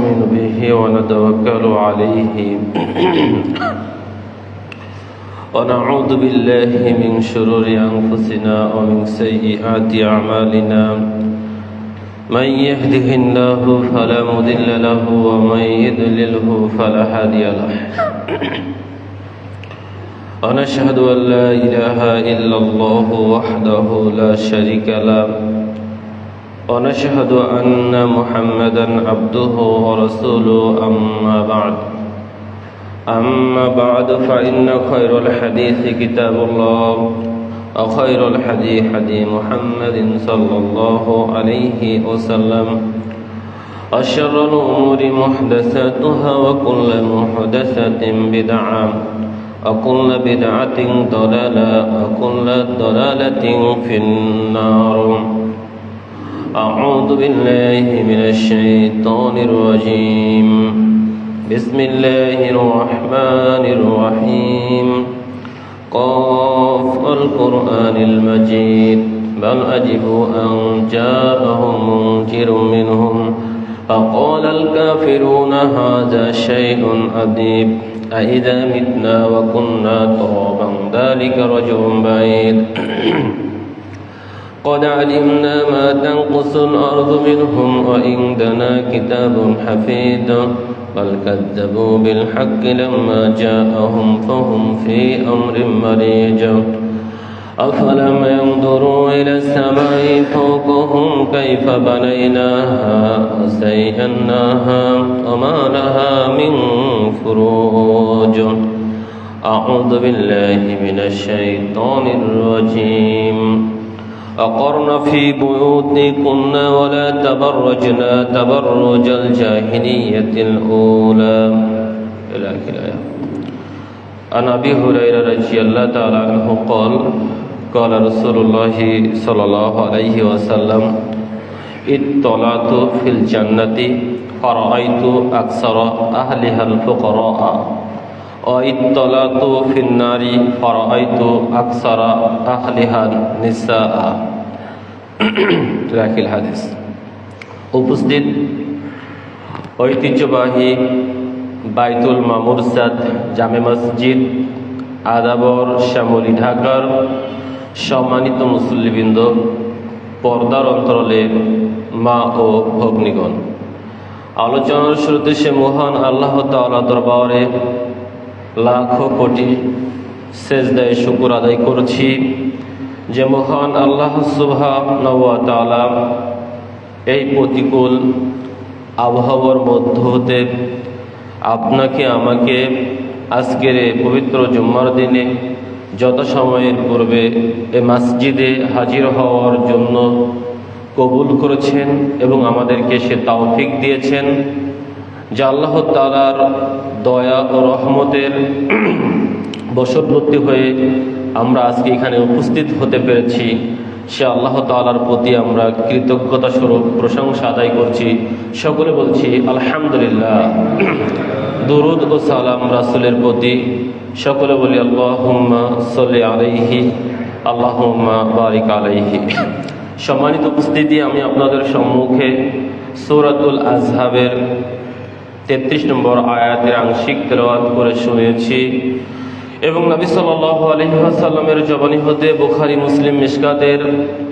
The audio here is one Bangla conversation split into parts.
ونستعين به ونتوكل عليه ونعوذ بالله من شرور أنفسنا ومن سيئات أعمالنا من يهده الله فلا مضل له ومن يضلله فلا هادي له ونشهد أن لا إله إلا الله وحده لا شريك له ونشهد أن محمدا عبده ورسوله أما بعد فإن خير الحديث كتاب الله وخير الحديث حديث محمد صلى الله عليه وسلم وشر الأمور محدثاتها وكل محدثة بدعة وكل بدعة ضلالة وكل ضلالة في النار. أعوذ بالله من الشيطان الرجيم. بسم الله الرحمن الرحيم. قاف القرآن المجيد بل أجبوا أن جاءهم منذر منهم فقال الكافرون هذا شيء عجيب أإذا متنا وكنا ترابا ذلك رجع بعيد قد علمنا ما تنقص الأرض منهم وعندنا كتاب حفيظ بل كذبوا بالحق لما جاءهم فهم في أمر مريج أفلم ينظروا إلى السماء فوقهم كيف بنيناها وزيناها وما لها من فروج. أعوذ بالله من الشيطان الرجيم. وقرن في بيوتكن ولا تبرجنا تبرج الجاهلية الأولى إلى آخر الآية. عن أبي هريرة رضي الله تعالى عنه قال قال رسول الله صلى الله عليه وسلم اطلعت في الجنة فرأيت أكثر أهلها الفقراء وإطلعت في النار فرأيت أكثر أهلها النساء. রাখিল হাদিস। উপস্থিত ঐতিহ্যবাহী বাইতুল মামুরসাদ জামে মসজিদ আদাবর শ্যামলী ঢাকার সম্মানিত মুসল্লিবৃন্দ, পর্দার অন্তরালে মা ও ভগ্নীগণ, আলোচনার শুরুতে সে মহান আল্লাহ তাআলা দরবারে লাখো কোটি সেজদায় শুকর আদায় করছি যে মহান আল্লাহ সুবহানাহু ওয়া তাআলা এই প্রতিকূল আবহাওয়ার মধ্য হতে আপনাকে আমাকে আজকের পবিত্র জুম্মার দিনে যত সময়ের পূর্বে এ মসজিদে হাজির হওয়ার জন্য কবুল করেছেন এবং আমাদেরকে সে তৌফিক দিয়েছেন। যে আল্লাহ তাআলার দয়া ও রহমতের বশবর্তী হয়ে আমরা আজকে এখানে উপস্থিত হতে পেরেছি, সে আল্লাহ তাআলার প্রতি আমরা কৃতজ্ঞতা স্বরূপ প্রশংসা আদায় করছি। সকলে বলছি আলহামদুলিল্লাহ। দুরুদ ও সালাম রাসূলের প্রতি। সকলে বলি আল্লাহুম্মা সাল্লি আলাইহি আল্লাহুম্মা বারিক আলাইহি। সম্মানিত উপস্থিতি, আমি আপনাদের সম্মুখে সূরাতুল আযহাবের 33 নম্বর আয়াতের আংশিক তেলাওয়াত করে শুনিয়েছি এবং নবী সাল্লাল্লাহু আলাইহি ওয়াসাল্লামের জবানি হতে বুখারী মুসলিম মিশকাতের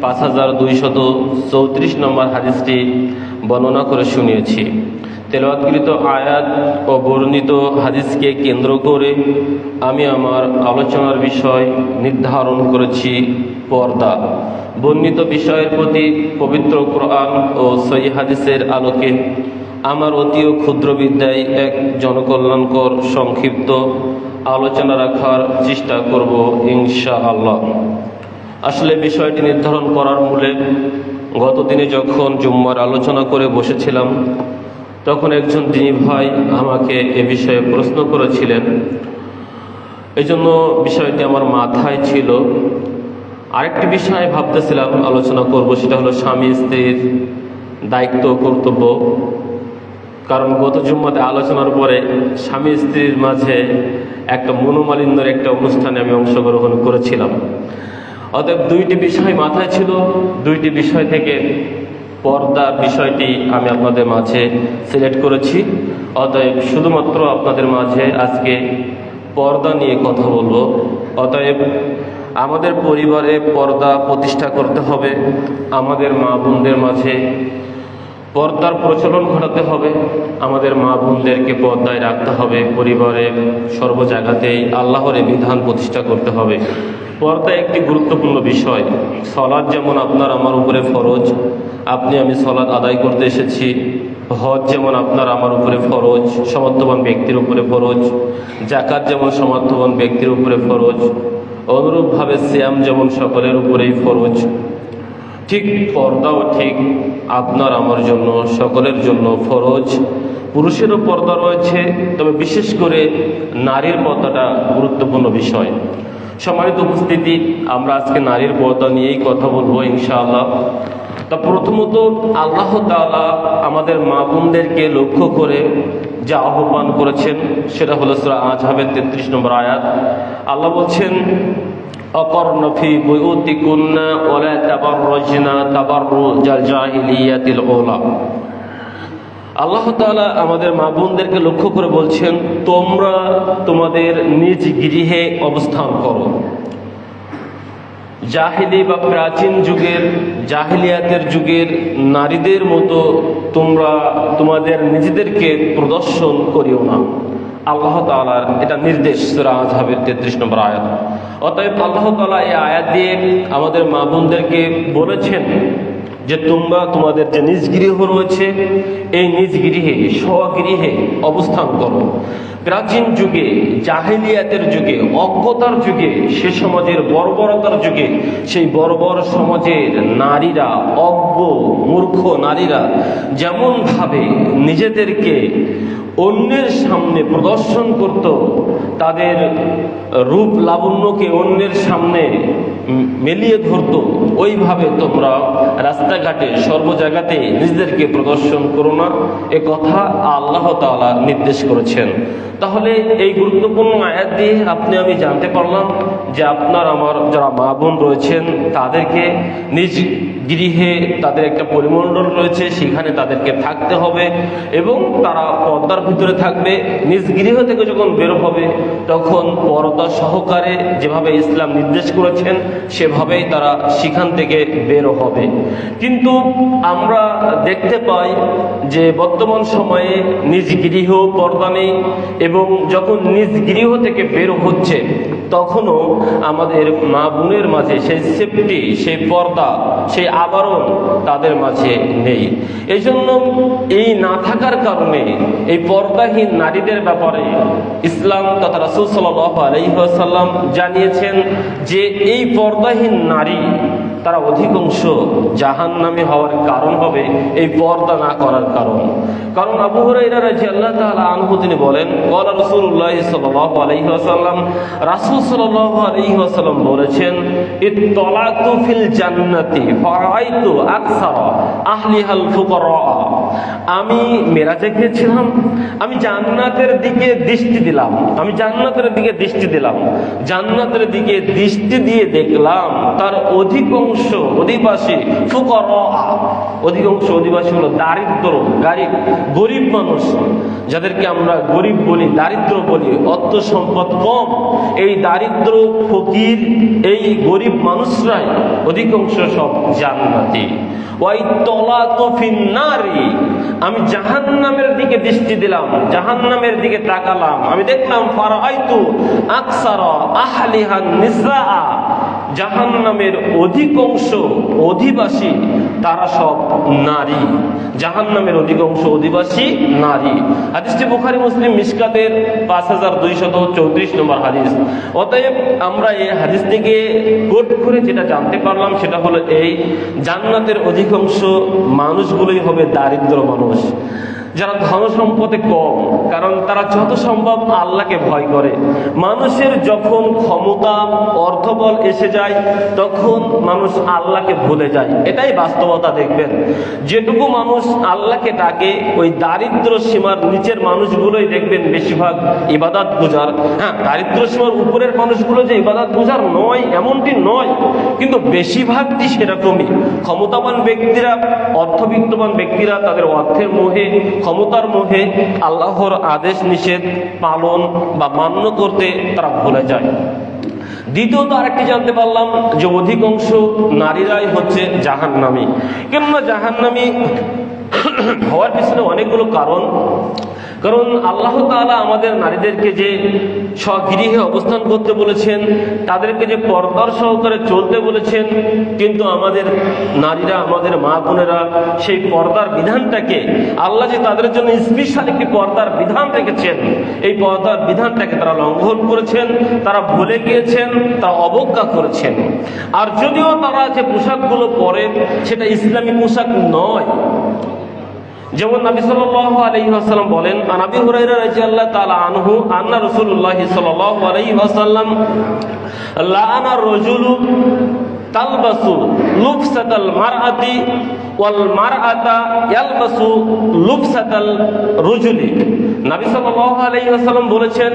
5234 নম্বর হাদিসটি বর্ণনা করে শুনিয়েছি। তেলাওয়াতকৃত আয়াত ও বর্ণিত হাদিসকে কেন্দ্র করে আমি আমার আলোচনার বিষয় নির্ধারণ করেছি পর্দা। বর্ণিত বিষয়ের প্রতি পবিত্র কোরআন ও সহিহ হাদিসের আলোকে আমার অতি ক্ষুদ্র বিদ্যায় এক জনকল্যাণকর সংক্ষিপ্ত আলোচনা রাখার চেষ্টা করব ইনশাআল্লাহ। আসলে বিষয়টি নির্ধারণ করার মূলে গত দিনে যখন জুম্মার আলোচনা করে বসেছিলাম তখন একজন দিনী ভাই আমাকে এ বিষয়ে প্রশ্ন করেছিলেন। এজন্য বিষয়টি আমার মাথায় ছিল। আরেকটি বিষয় ভাবতেছিলাম আলোচনা করব, সেটা হলো স্বামী স্ত্রীর দায়িত্ব কর্তব্য। কারণ গত জুম্মাতে আলোচনার পরে স্বামী স্ত্রীর মাঝে একটা মনোমালিন্যের একটা অনুষ্ঠানে আমি অংশগ্রহণ করেছিলাম। অতএব দুইটি বিষয় মাথায় ছিল, দুইটি বিষয় থেকে পর্দার বিষয়টি আমি আপনাদের মাঝে সিলেক্ট করেছি। অতএব শুধুমাত্র আপনাদের মাঝে আজকে পর্দা নিয়ে কথা বলবো। অতএব আমাদের পরিবারে পর্দা প্রতিষ্ঠা করতে হবে, আমাদের মা বোনদের মাঝে পর্দার প্রচলন ঘটাতে হবে, আমাদের মা বোনদেরকে পর্দায় রাখতে হবে, পরিবারের সর্ব জায়গাতেই আল্লাহর বিধান প্রতিষ্ঠা করতে হবে। পর্দা একটি গুরুত্বপূর্ণ বিষয়। সলাৎ যেমন আপনার আমার উপরে ফরজ, আপনি আমি সলাৎ আদায় করতে এসেছি। হজ যেমন আপনার আমার উপরে ফরজ, সমর্থবান ব্যক্তির উপরে ফরজ। জাকাত যেমন সমর্থবান ব্যক্তির উপরে ফরজ, অনুরূপভাবে সিয়াম যেমন সকলের উপরেই ফরজ, ঠিক পর্দাও ঠিক আপনার আমার জন্য, সকলের জন্য ফরজ। পুরুষেরও পর্দা রয়েছে, তবে বিশেষ করে নারীর পর্দাটা গুরুত্বপূর্ণ বিষয়। সম্মানিত উপস্থিতি, আমরা আজকে নারীর পর্দা নিয়েই কথা বলবো ইনশাআল্লাহ। তা প্রথমত আল্লাহ তাআলা আমাদের মা বোনদেরকে লক্ষ্য করে যে আহ্বান করেছেন সেটা হলো সূরা আযহাবের 33 নম্বর আয়াত। আল্লাহ বলছেন, অকর্ণ ফি বুয়ুতিকুন্না ওয়ালা তাবাররাজনা তাবাররুজাল জাহিলিয়াতিল উলা। আল্লাহ তাআলা আমাদের মা বোনদেরকে লক্ষ্য করে বলছেন, তোমরা তোমাদের নিজ গৃহে অবস্থান করো। জাহিলি বা প্রাচীন যুগের, জাহিলিয়াতের যুগের নারীদের মতো তোমরা তোমাদের নিজেদেরকে প্রদর্শন করিও না। আল্লাহ তাআলার এটা নির্দেশ, সূরা আযহাবের 33 নম্বর আয়াত। অতএব আল্লাহ তাআলা এই আয়াত দিয়ে আমাদের মা বোনদেরকে বলেছেন যে তোমরা তোমাদের যে নিজ গৃহ রয়েছে এই নিজ গৃহে, স্বগৃহে অবস্থান করো। প্রাচীন যুগে, জাহিলিয়াতের যুগে, অজ্ঞতার যুগে, সে সমাজের বর্বরতার যুগে সেই বর্বর সমাজের নারীরা, অজ্ঞ মূর্খ নারীরা যেমনভাবে নিজেদেরকে অন্যের সামনে প্রদর্শন করত, তাদের রূপ লাবণ্যকে অন্যের সামনে মেলিয়ে ধরত, ওইভাবে তোমরা রাস্তাঘাটে সর্ব জায়গাতে নিজেদেরকে প্রদর্শন করো না, এ কথা আল্লাহ তাআলা নির্দেশ করেছেন। তাহলে এই গুরুত্বপূর্ণ আয়াত দিয়ে আপনি আমি জানতে পারলাম যে আপনার আমার যারা মা বোন রয়েছেন তাদেরকে নিজ গৃহে, তাদের একটা পরিমণ্ডল রয়েছে, সেখানে তাদেরকে থাকতে হবে এবং তারা পর্দার ভিতরে থাকবে। নিজ গৃহ থেকে যখন বের হবে তখন পর্দা সহকারে যেভাবে ইসলাম নির্দেশ করেছেন সেভাবেই তারা সেখান থেকে বের হবে। কিন্তু আমরা দেখতে পাই যে বর্তমান সময়ে নিজ গৃহ পর্দা নেই এবং যখন নিজ গৃহ থেকে বের হচ্ছে তখনও আমাদের মা বোনের মাঝে সেই সেফটি, সেই পর্দা, সেই আবরণ তাদের মাঝে নেই। এই জন্য এই না থাকার কারণে এই পর্দাহীন নারীদের ব্যাপারে ইসলাম তথা রাসূল সাল্লাল্লাহু আলাইহি ওয়াসাল্লাম জানিয়েছেন যে এই পর্দাহীন নারী তারা অধিকাংশ জাহান্নামী হওয়ার কারণ হবে এই পর্দা না করার কারণ। কারণ আবু হুরায়রা রাদিয়াল্লাহু তাআলা আনহু তিনি বলেন, ক্বালা রাসূলুল্লাহ সাল্লাল্লাহু আলাইহি ওয়াসাল্লাম, রাসূল সাল্লাল্লাহু আলাইহি ওয়াসাল্লাম বলেছেন, ইত্তালাতু ফিল জান্নাতি ফারাআইতু আকসারা আহলিহাল ফুকারা। আমি মেরাজে গিয়েছিলাম, আমি জান্নাতের দিকে দৃষ্টি দিলাম, আমি জান্নাতের দিকে দৃষ্টি দিলাম, জান্নাতের দিকে দৃষ্টি দিয়ে দেখলাম তার অধিকাংশ অধিবাসী ফুকারা, অধিকাংশ অধিবাসী হলো দারিদ্র, গরিব মানুষ, যাদেরকে আমরা গরিব বলি, দারিদ্র বলি, অর্থ সম্পদ কম, এই দারিদ্র ফকির এই গরিব মানুষরাই অধিকাংশ সব জান্নাতি। ওয়াই তলাতু ফিন নারি, আমি জাহান্নামের দিকে দৃষ্টি দিলাম, জাহান্নামের দিকে তাকালাম, আমি দেখলাম ফারাআইতু আকসারা আহলিহান নিসা, জাহান্নামের অধিকাংশ অধিবাসী তারা সব নারী, জাহান্নামের অধিকাংশ অধিবাসী নারী। হাদিসটি বুখারী মুসলিম মিশকাতের 5234 নম্বর হাদিস। অতএব আমরা এই হাদিস থেকে কোট করে যেটা জানতে পারলাম সেটা হলো এই, জান্নাতের অধিকাংশ মানুষগুলোই হবে দারিদ্র মানুষ। যারা ধন সম্পদে কম, কারণ তারা যত সম্ভব আল্লাহকে ভয় করে। মানুষের যখন ক্ষমতা অর্থবল এসে যায় তখন মানুষ আল্লাহকে ভুলে যায়, এটাই বাস্তবতা। দেখবেন যেটুকু মানুষ আল্লাহকে ডাকে ওই দারিদ্র সীমার নিচের মানুষগুলোই দেখবেন বেশিরভাগ ইবাদত গুজার। হ্যাঁ, দারিদ্র সীমার উপরের মানুষগুলো যে ইবাদত গুজার নয় এমনটি নয়, কিন্তু বেশিরভাগটি সেরকমই। ক্ষমতাবান ব্যক্তিরা, অর্থবিত্তবান ব্যক্তিরা তাদের অর্থের মোহে, ক্ষমতার মোহে আল্লাহর আদেশ নিষেধ পালন বা মান্য করতে তারা ভুলে যায়। দ্বিতীয়ত আরেকটি জানতে পারলাম যে অধিকাংশ নারীরাই হচ্ছে জাহান্নামী। কেননা জাহান্নামী হওয়ার পিছনে অনেকগুলো কারণ আল্লাহ তাআলা আমাদের নারীদেরকে যে স্বগৃহে অবস্থান করতে বলেছেন, তাদেরকে যে পর্দার সহকারে চলতে বলেছেন, কিন্তু আমাদের নারীরা, আমাদের মা বোনেরা সেই পর্দার বিধানটাকে, আল্লাহ যে তাদের জন্য স্পেশাল একটি পর্দার বিধান রেখেছেন, এই পর্দার বিধানটাকে তারা লঙ্ঘন করেছেন, তারা ভুলে গিয়েছেন, তারা অবজ্ঞা করেছেন। আর যদিও তারা যে পোশাকগুলো পরে সেটা ইসলামী পোশাক নয়। যেমন নবী সাল্লাল্লাহু আলাইহি ওয়াসাল্লাম বলেন, আন আবি হুরায়রা রাদিয়াল্লাহু তাআলা আনহু আন্না রাসূলুল্লাহ সাল্লাল্লাহু আলাইহি ওয়াসাল্লাম লাআনা রাজুলু তালবাসু লুবসাতাল মারআতি ওয়াল মারআতা ইয়ালবাসু লুবসাতাল রুজুলি। নবী সাল্লাল্লাহু আলাইহি ওয়াসাল্লাম বলেছেন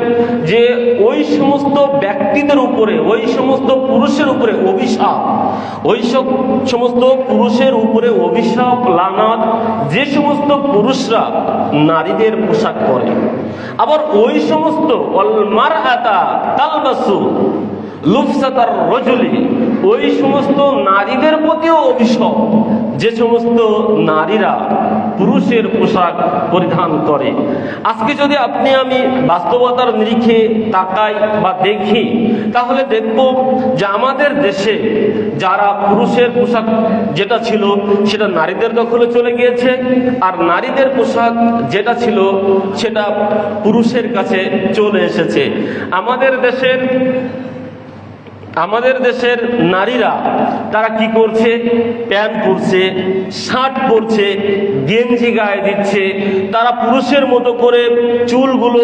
যে ওই সমস্ত ব্যক্তিদের উপরে, ওই সমস্ত পুরুষের উপরে অভিশাপ, ওই সমস্ত পুরুষের উপরে অভিশাপ, লানাত, যে সমস্ত পুরুষরা নারীদের পোশাক পরে। আবার ওই সমস্ত ওয়াল মারআতা তালবাসু লুবসাতার রজুলি, ওই সমস্ত নারীদের প্রতিও অভিশাপ যে সমস্ত নারীরা পুরুষের পোশাক পরিধান করে। আজকে যদি আপনি আমি বাস্তবতার নিরিখে তাকাই বা দেখি, তাহলে দেখব যে আমাদের দেশে যারা পুরুষের পোশাক যেটা ছিল সেটা নারীদের দখলে চলে গিয়েছে, আর নারীদের পোশাক যেটা ছিল সেটা পুরুষের কাছে চলে এসেছে। আমাদের দেশের নারীরা তারা কি করছে? প্যান্ট পরছে, শার্ট পরছে, গেঞ্জি গায়ে দিচ্ছে, তারা পুরুষের মতো করে চুলগুলো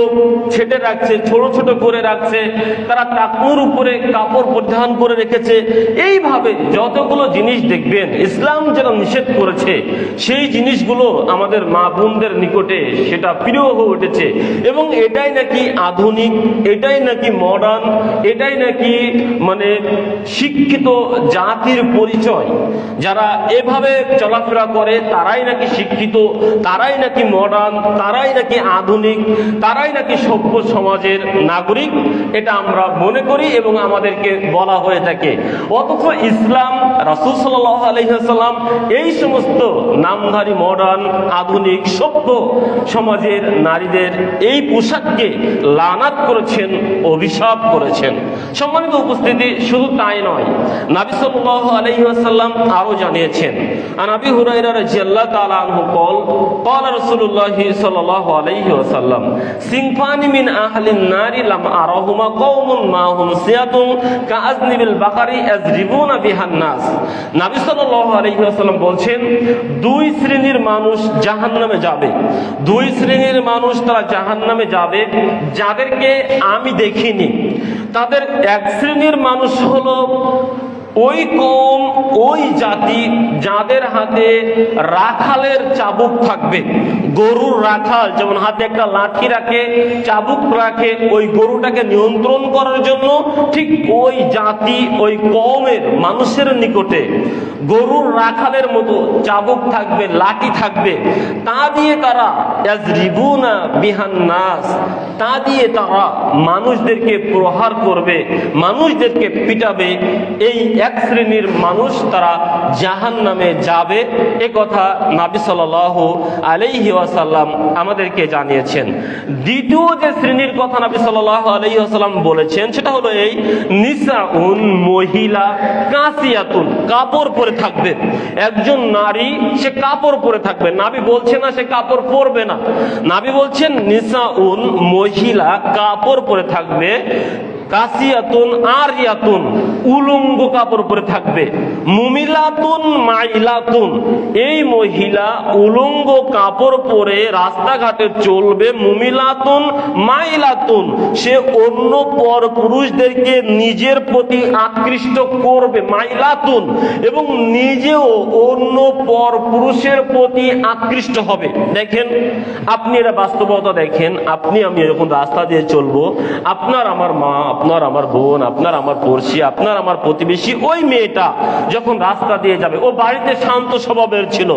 ছেটে রাখছে, ছোট ছোট করে রাখছে, তারা টাকনুর উপরে কাপড় পরিধান করে রেখেছে। এইভাবে যতগুলো জিনিস দেখবেন ইসলাম যেটা নিষেধ করেছে, সেই জিনিসগুলো আমাদের মা বোনদের নিকটে সেটা প্রিয় হয়ে উঠেছে। এবং এটাই নাকি আধুনিক, এটাই নাকি মডার্ন, এটাই নাকি শিক্ষিত জাতির পরিচয়। যারা এভাবে চলাফেরা করে তারাই নাকি শিক্ষিত, তারাই নাকি মডার্ন, তারাই নাকি আধুনিক, তারাই নাকি সভ্য সমাজের নাগরিক, এটা আমরা মনে করি এবং আমাদেরকে বলা হয়ে থাকে। অথচ ইসলাম, রাসূল সাল্লাল্লাহু আলাইহি ওয়াসাল্লাম এই সমস্ত নামধারী মডার্ন, আধুনিক, সভ্য সমাজের নারীদের এই পোশাককে লানাত করেছেন, অভিশাপ করেছেন। সম্মানিত উপস্থিতি, শুধু তাই নয়, নবী সাল্লাল্লাহু আলাইহি ওয়াসাল্লাম আরো জানিয়েছেন। আন আবি হুরায়রা রাদিয়াল্লাহু তাআলা আনহু قال رسول الله صلى الله عليه وسلم সিনফানি মিন আহলিন নারি লাম আরাহুমা কওমুন মাহুম সিয়াতুন কাআজনিবিল বাকারি আযরিবুনা বিহান নাস। নবী সাল্লাল্লাহু আলাইহি ওয়াসাল্লাম বলছেন, দুই শ্রেণীর মানুষ জাহান্নামে যাবে। দুই শ্রেণীর মানুষ তারা জাহান্নামে যাবে যাদেরকে আমি দেখিনি। তাদের এক শ্রেণীর মানুষ হলো ওই কওম, ওই জাতি যাদের হাতে রাখালের চাবুক থাকবে। গরুর রাখাল যেমন হাতে একটা লাঠি রাখে, চাবুক রাখে ওই গরুটাকে নিয়ন্ত্রণ করার জন্য, ঠিক ওই জাতি, ওই কওমের মানুষের নিকটে গরুর রাখালের মতো চাবুক থাকবে, লাঠি থাকবে। তা দিয়ে তারা ইয়াজরিবুনা বিহান নাস, তা দিয়ে তারা মানুষদেরকে প্রহার করবে, মানুষদেরকে পিটাবে। এই এক শ্রেণীর মানুষ তারা জাহান্নামে যাবে, এ কথা নবী সাল্লাল্লাহু আলাইহি ওয়াসাল্লাম আমাদেরকে জানিয়েছেন। দ্বিতীয় যে শ্রেণীর কথা নবী সাল্লাল্লাহু আলাইহি ওয়াসাল্লাম বলেছেন সেটা হলো এই নিসাউন, মহিলা, কাসিয়াতুন, কাপড় পরে থাকবে। একজন নারী সে কাপড় পরে থাকবে। নবী বলছে না সে কাপড় পরবে না, নবী বলছেন নিসাউন, মহিলা কাপড় পরে থাকবে। কাসিয়াতুন আরিয়াতুন, উলঙ্গ কাপড় পরে থাকবে। মুমিলাতুন মাইলাতুন, এই মহিলা উলঙ্গ কাপড় পরে রাস্তাঘাটে চলবে। মুমিলাতুন মাইলাতুন, সে অন্য পর পুরুষদেরকে নিজের প্রতি আকৃষ্ট করবে। মাইলাতুন, এবং নিজেও অন্য পর পুরুষের প্রতি আকৃষ্ট হবে। দেখেন, আপনি এটা বাস্তবতা দেখেন। আপনি আমি যখন রাস্তা দিয়ে চলবো, আপনার আমার মা, আপনার আমার বোন, আপনার আমার পড়শি, আপনার আমার প্রতিবেশী, ওই মেয়েটা যখন রাস্তা দিয়ে যাবে, ও বাড়িতে শান্ত স্বভাবের ছিল,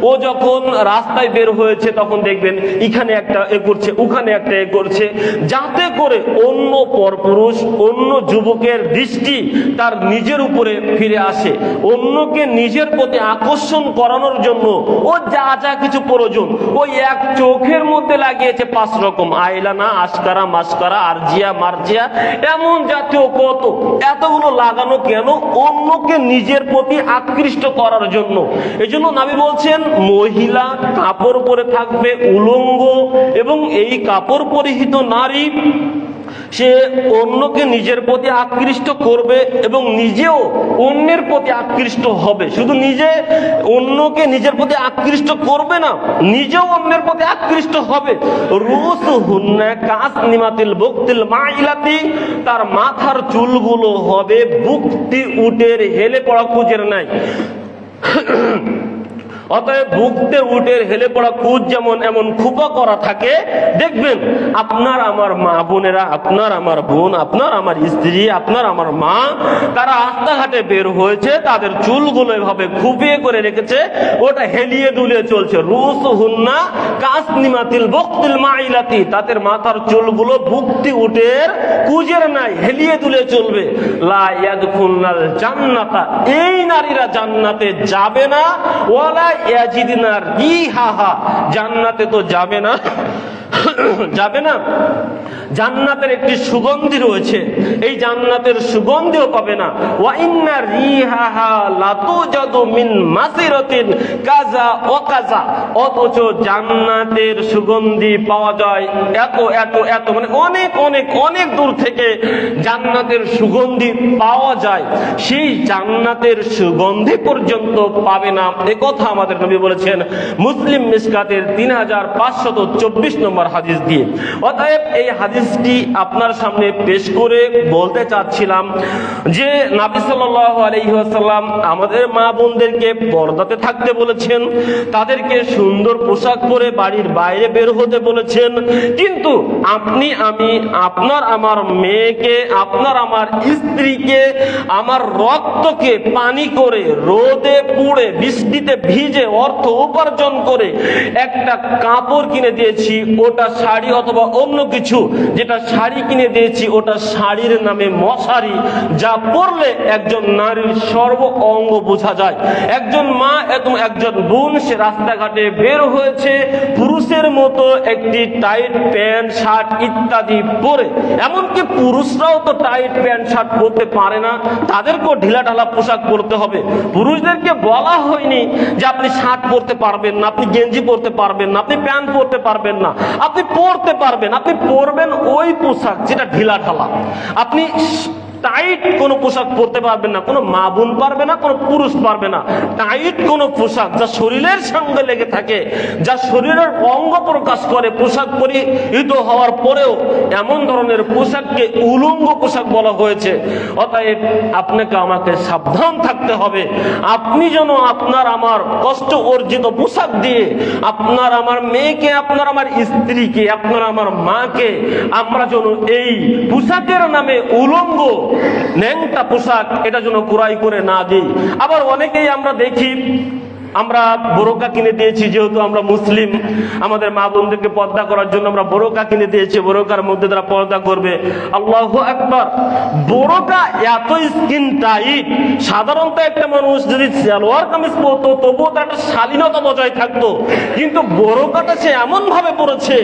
ও যখন রাস্তায় বের হয়েছে তখন দেখবেন এখানে একটা এ করছে, ওখানে একটা এ করছে, যাতে করে অন্য পরপুরুষ, অন্য যুবকের দৃষ্টি তার নিজের উপরে ফিরে আসে। অন্যকে নিজের প্রতি আকর্ষণ করানোর জন্য ও যা যা কিছু প্রয়োজন, ওই এক চোখের মধ্যে লাগিয়েছে 5 রকম আইলানা, আশকারা, মাস্কারা, আরজিয়া, মার্জিয়া, এমন জাতীয় কত, এতগুলো লাগানো কেন? অন্যকে নিজের প্রতি আকৃষ্ট করার জন্য। এই জন্য নবী বলছেন, মহিলা কাপড় পরে থাকবে উলঙ্গ, এবং এই কাপড় পরিহিত নারী সে অন্যকে নিজের প্রতি আকৃষ্ট করবে এবং নিজেও অন্যের প্রতি আকৃষ্ট হবে। শুধু নিজে অন্যকে নিজের প্রতি আকৃষ্ট করবে না, নিজেও অন্যের প্রতি আকৃষ্ট হবে। রুসুহুন্না কাসনিমাতিল বুকতিল মাইলাতি, তার মাথার চুলগুলো হবে বুকতি উটের হেলে পড়া কুচের নাই। অতএব বুকতে উটের হেলে পড়া কুচ যেমন এমন খোপা করা থাকে, দেখবেন আপনার আমার মা বোনেরা, আপনার আমার বোন, আপনার আমার স্ত্রী, আপনার আমার মা, তারা রাস্তাঘাটে বের হয়েছে, তাদের চুলগুলো এভাবে খুপিয়ে করে রেখেছে, ওটা হেলিয়ে দুলিয়ে চলছে। রুসুহুন্না কাসনিমাতিল বুকতিল মাইলাতি, তাদের মাথার চুলগুলো বুকতি উটের কুজের নাই, হেলিয়ে দুলিয়ে চলবে। লা ইয়াদখুলনাল জান্নাতা, এই নারীরা জান্নাতে যাবে না। ওয়ালা ইয়াজিদনা রিহাহা, জান্নাতে তো যাবে না, যাবে না। জান্নাতের একটি সুগন্ধি রয়েছে, এই জান্নাতের সুগন্ধিও পাবে না। ওয়া ইন্না রিহাহা লাতুজাদু মিন মাসিরাতিন কাযা ওয়া কাযা, অথচ জান্নাতের সুগন্ধি পাওয়া যায় এত এত এত, মানে অনেক অনেক অনেক দূর থেকে জান্নাতের সুগন্ধি পাওয়া যায়। সেই জান্নাতের সুগন্ধি পর্যন্ত পাবে না, এ কথা আমাদের নবী বলেছেন মুসলিম মিশকাতের 3524 নম্বর হাদিস দিয়ে। অতএব এই হাদিসটি আপনার সামনে পেশ করে বলতে চাচ্ছিলাম যে নবী সাল্লাল্লাহু আলাইহি ওয়াসাল্লাম আমাদের মা বোনদেরকে পর্দাতে থাকতে বলেছেন, তাদেরকে সুন্দর পোশাক পরে বাড়ির বাইরে বের হতে বলেছেন। কিন্তু আপনি আমি, আপনার আমার মেয়েকে, আপনার আমার স্ত্রীকে, আমার রক্তকে পানি করে, রোদে পুড়ে, বৃষ্টিতে ভিজে, অর্থ উপার্জন করে একটা কাপড় কিনে দিয়েছি, ওটা শাড়ি অথবা অন্য কিছু, যেটা শাড়ি কিনে দিয়েছি ওটা শাড়ির নামে মশারি, যা পরলে একজন নারীর সর্ব অঙ্গ বোঝা যায়। একজন মা এবং একজন বোন সে রাস্তাঘাটে বের হয়েছে পুরুষের মতো একটি টাইট প্যান্ট শার্ট ইত্যাদি পরে, এমনকি পুরুষরাও তো টাইট প্যান্ট শার্ট পরতে পারে না, তাদেরকেও ঢিলা ঢালা পোশাক পরতে হবে। পুরুষদেরকে বলা হয়নি যে আপনি শার্ট পরতে পারবেন না, আপনি গেঞ্জি পরতে পারবেন না, আপনি প্যান্ট পরতে পারবেন না, আপনি পরতে পারবেন, আপনি পরবেন ওই পোশাক যেটা ঢিলা ঢালা। আপনি টাইট কোনো পোশাক পরতে পারবেন না, কোনো মা বোন পারবে না, কোনো পুরুষ পারবে না। টাইট কোনো পোশাক যা শরীরের সঙ্গে লেগে থাকে, যা শরীরের অঙ্গ প্রকাশ করে, পোশাক পরিহিত হওয়ার পরেও এমন ধরনের পোশাককে উলঙ্গ পোশাক বলা হয়েছে। অতএব আপনাকে আমাকে সাবধান থাকতে হবে। আপনি যেন আপনার আমার কষ্ট অর্জিত পোশাক দিয়ে আপনার আমার মেয়েকে, আপনার আমার স্ত্রীকে, আপনার আমার মাকে আমরা যেন এই পোশাকের নামে উলঙ্গ ন্যাংটা পোশাক এটা যেন ক্রয় করে না দিই। আবার অনেকেই আমরা দেখি, আমরা বোরকা কিনে দিয়েছি, যেহেতু আমরা মুসলিম, আমাদের মা বোনদেরকে পর্দা করার জন্য আমরা বোরকা কিনে দিয়েছি, বোরকার মধ্যে তারা পর্দা করবে। আল্লাহু আকবার। বোরকা এত স্কিন টাইট, সাধারণত একটা মানুষ যদি সালোয়ার কামিজ পরতো তবুও তার একটা শালীনতা বজায় থাকতো, কিন্তু বোরকাটা সে এমন ভাবে পড়েছে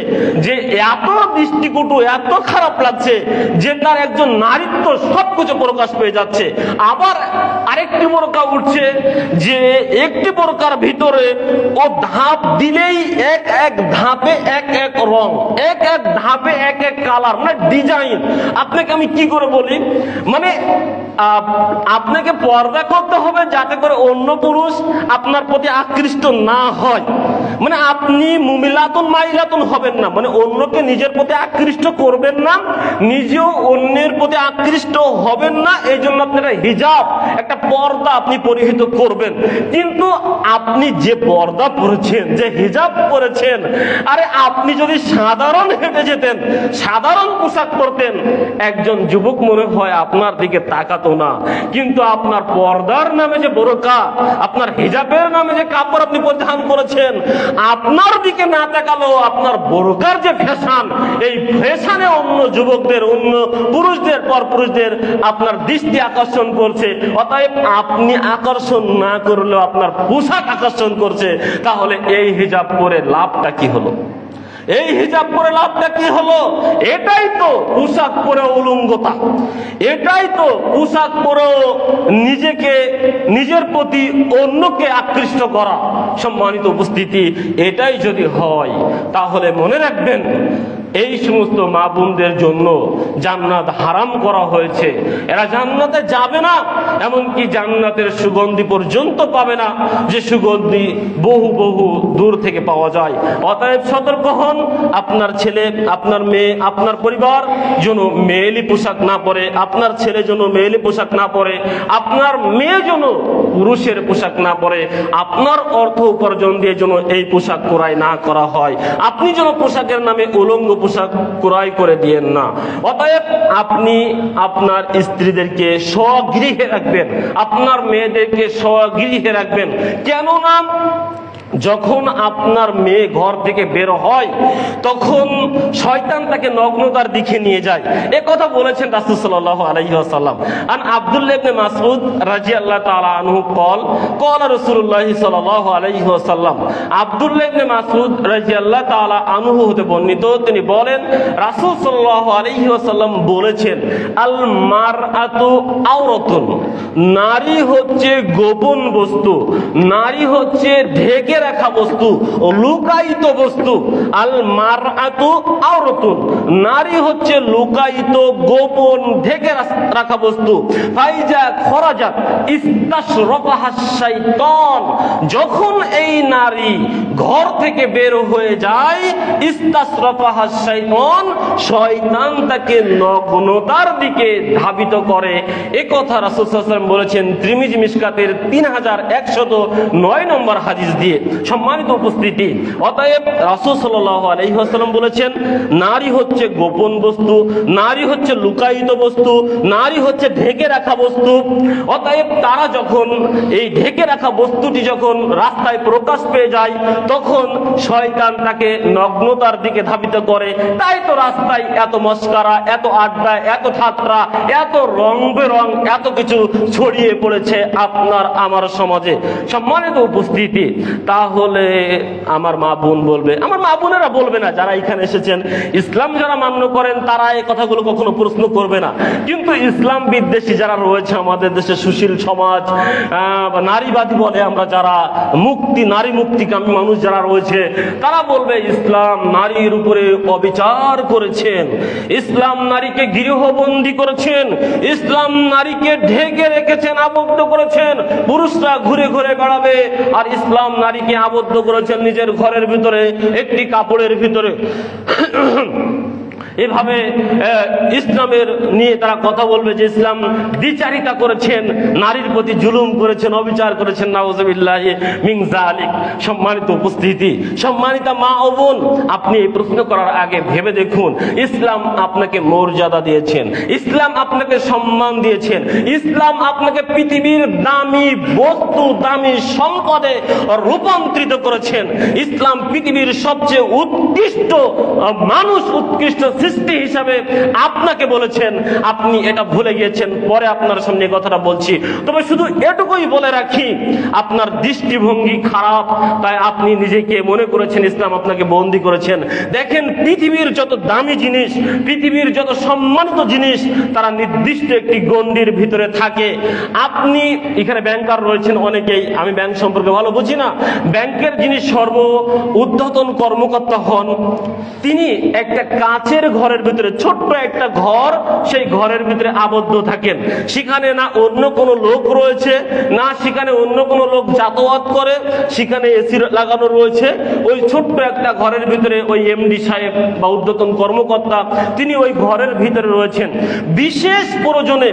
যে এত দৃষ্টিকটু, এত খারাপ লাগছে যে তার একজন নারীত্ব সবকিছু প্রকাশ পেয়ে যাচ্ছে। আবার আরেকটি বোরকা উঠছে যে একটি বোরকা বোরকার ভিতরে ও ধাপ দিলেই এক এক ধাপে এক এক রং, এক এক ধাপে এক এক কালার, মানে ডিজাইন। আপনাকে আমি কি করে বলি, মানে আপনাকে পর্দা করতে হবে যাতে করে অন্য পুরুষ আপনার প্রতি আকৃষ্ট না হয়। মানে আপনি মুমিলাতুন মাইলাতুন হবেন না, মানে অন্যকে নিজের প্রতি আকৃষ্ট করবেন না, নিজেও অন্যের প্রতি আকৃষ্ট হবেন না। এই জন্য আপনি একটা হিজাব, একটা পর্দা আপনি পরিহিত করবেন। কিন্তু আপনি যে পর্দা পরেছেন, যে হিজাব পরেছেন, আরে আপনি যদি সাধারণ হেঁটে যেতেন, সাধারণ পোশাক পরতেন, একজন যুবক মনে হয় আপনার দিকে তাকাতো না। কিন্তু আপনার পর্দার নামে যে বোরকা, আপনার হিজাবের নামে যে কাপড় আপনি পরিধান করেছেন, আপনার দিকে না তাকালেও আপনার বোরকার যে ফ্যাশন, এই ফ্যাশনে অন্য যুবকদের, অন্য পুরুষদের, পরপুরুষদের আপনার দৃষ্টি আকর্ষণ করছে। অতএব আপনি আকর্ষণ না করলেও আপনার পোশাক আকর্ষণ করছে। তাহলে এই হিজাব পরে লাভটা কি হলো? এই হিজাব পরে লাভটা কি হলো? এটাই তো পোশাক পরে উলঙ্গতা, এটাই তো পোশাক পরেও নিজেকে, নিজের প্রতি অন্যকে আকৃষ্ট করা। সম্মানিত উপস্থিতি, এটাই যদি হয় তাহলে মনে রাখবেন এই সমস্ত মা বোনদের জন্য জান্নাত হারাম করা হয়েছে। এরা জান্নাতে যাবে না, এমনকি জান্নাতের সুগন্ধি পর্যন্ত পাবে না, যে সুগন্ধি বহু বহু দূর থেকে পাওয়া যায়। অতএব সতর্ক হন, আপনার ছেলে, আপনার মেয়ে, আপনার পরিবার যেন মেয়েলি পোশাক না পরে, আপনার ছেলে যেন মেয়েলি পোশাক না পরে, আপনার মেয়ে যেন পুরুষের পোশাক না পরে, আপনার অর্থ উপার্জন দিয়ে যেন এই পোশাক ক্রয় না করা হয়। আপনি যেন পোশাকের নামে উলঙ্গ পোশাক ক্রয় করে দিয়েন না। অতএব আপনি আপনার স্ত্রীদেরকে স্বগৃহে রাখবেন, আপনার মেয়েদেরকে স্বগৃহে রাখবেন। কেননা যখন আপনার মেয়ে ঘর থেকে বের হয় তখন শয়তান তাকে নগ্নতার দিকে নিয়ে যায়। এ কথা বলেছেন রাসূল সাল্লাল্লাহু আলাইহি ওয়াসাল্লাম। আন আব্দুল্লাহ ইবনে মাসউদ রাদিয়াল্লাহু তাআলা আনহু قال রাসূলুল্লাহ সাল্লাল্লাহু আলাইহি ওয়াসাল্লাম, আব্দুল্লাহ ইবনে মাসউদ রাদিয়াল্লাহু তাআলা আনহু হতে বর্ণিত, তিনি বলেন রাসূল সাল্লাল্লাহু আলাইহি ওয়াসাল্লাম বলেছেন, আল মারআতু আওরাতুন, নারী হচ্ছে গোপন বস্তু, নারী হচ্ছে ঢেকে রাখা বস্তু, লুকায়িত বস্তু। আল মারআতু আওরাতুন, নারী হচ্ছে লুকায়িত, গোপন, ঢেকে রাখা বস্তু। ফাইজা খরাজাত ইস্তাশরাফাহা শাইতান, যখন এই নারী ঘর থেকে বের হয়ে যায়, ইস্তাশরাফাহা শাইতান, শয়তান তাকে নগ্নতার দিকে ধাবিত করে। এ কথা রাসূল সাল্লাল্লাহু আলাইহি ওয়াসাল্লাম বলেছেন তিরমিজি মিশকাতের 3109 নম্বর হাদিস দিয়ে। সম্মানিত উপস্থিতি, অতএব রাসূল সাল্লাল্লাহু আলাইহি ওয়াসাল্লাম বলেছেন নারী হচ্ছে গোপন বস্তু, নারী হচ্ছে লুকায়িত বস্তু, নারী হচ্ছে ঢেকে রাখা বস্তু। অতএব তারা যখন এই ঢেকে রাখা বস্তুটি যখন রাস্তায় প্রকাশ পেয়ে যায়, তখন শয়তান তাকে নগ্নতার দিকে ধাবিত করে। তাই তো রাস্তায় এত মস্কারা, এত আড্ডা, এত ঠাট্টা, এত রং বেরং, এত কিছু ছড়িয়ে পড়েছে আপনার আমার সমাজে। সম্মানিত উপস্থিতি, তাহলে আমার মা বোন বলবে, আমার মা বোনেরা বলবে না, যারা এখানে এসেছেন ইসলাম যারা মান্য করেন তারা এই কথাগুলো কখনো প্রশ্ন করবে না। কিন্তু ইসলাম বিদ্বেষী যারা রয়েছে আমাদের দেশে, সুশীল সমাজ, নারীবাদী বলে আমরা যারা, মুক্তি, নারী মুক্তিকামী মানুষ যারা রয়েছে, তারা বলবে ইসলাম নারীর উপরে অবিচার করেছেন, ইসলাম নারীকে গৃহবন্দী করেছেন, ইসলাম নারীকে ঢেকে রেখেছেন, আবদ্ধ করেছেন, পুরুষরা ঘুরে ঘুরে বেড়াবে, আর ইসলাম নারীকে আবদ্ধ করেছেন নিজের ঘরের ভিতরে একটি কাপড়ের ভিতরে। এভাবে ইসলামের নিয়ে তারা কথা বলবে যে ইসলাম দ্বিচারিতা করেছেন, নারীর প্রতি জুলুম করেছেন, অবিচার করেছেন, নাউযুবিল্লাহি মিন যালিক। সম্মানিত উপস্থিতি, সম্মানিতা মা ও বোন, আপনি এই প্রশ্ন করার আগে ভেবে দেখুন, ইসলাম আপনাকে মর্যাদা দিয়েছেন, ইসলাম আপনাকে সম্মান দিয়েছেন, ইসলাম আপনাকে পৃথিবীর দামি বস্তু, দামি সম্পদে রূপান্তরিত করেছেন। ইসলাম পৃথিবীর সবচেয়ে উৎকৃষ্ট মানুষ, উৎকৃষ্ট সৃষ্টি হিসাবে আপনাকে বলেছেন, আপনি এটা ভুলে গিয়েছেন। পরে আপনার সামনে কথাটা বলছি, তবে শুধু এটুকুই বলে রাখি, আপনার দৃষ্টিভঙ্গি খারাপ, তাই আপনি নিজেকে মনে করেছেন ইসলাম আপনাকে বন্দী করেছেন। দেখেন, পৃথিবীর যত দামি জিনিস, পৃথিবীর যত সম্মানিত জিনিস, তারা নির্দিষ্ট একটি গণ্ডির ভিতরে থাকে। আপনি এখানে ব্যাংকার রয়েছেন অনেকেই, আমি ব্যাংক সম্পর্কে ভালো বুঝি না। ব্যাংকের যিনি সর্ব ঊর্ধ্বতন কর্মকর্তা হন, তিনি একটা কাচের ঘরের ভিতরে, ছোট্ট একটা ঘর, সেই ঘরের ভিতরে আবদ্ধ থাকেন। সেখানে না অন্য কোনো লোক রয়েছে, না সেখানে অন্য কোনো লোক যাতায়াত করে, সেখানে এসি লাগানো রয়েছে। ওই ছোট্ট একটা ঘরের ভিতরে ওই এমডি সাহেব বা ঊর্ধ্বতন কর্মকর্তা, তিনি ওই ঘরের ভিতরে রয়েছেন। বিশেষ প্রয়োজনে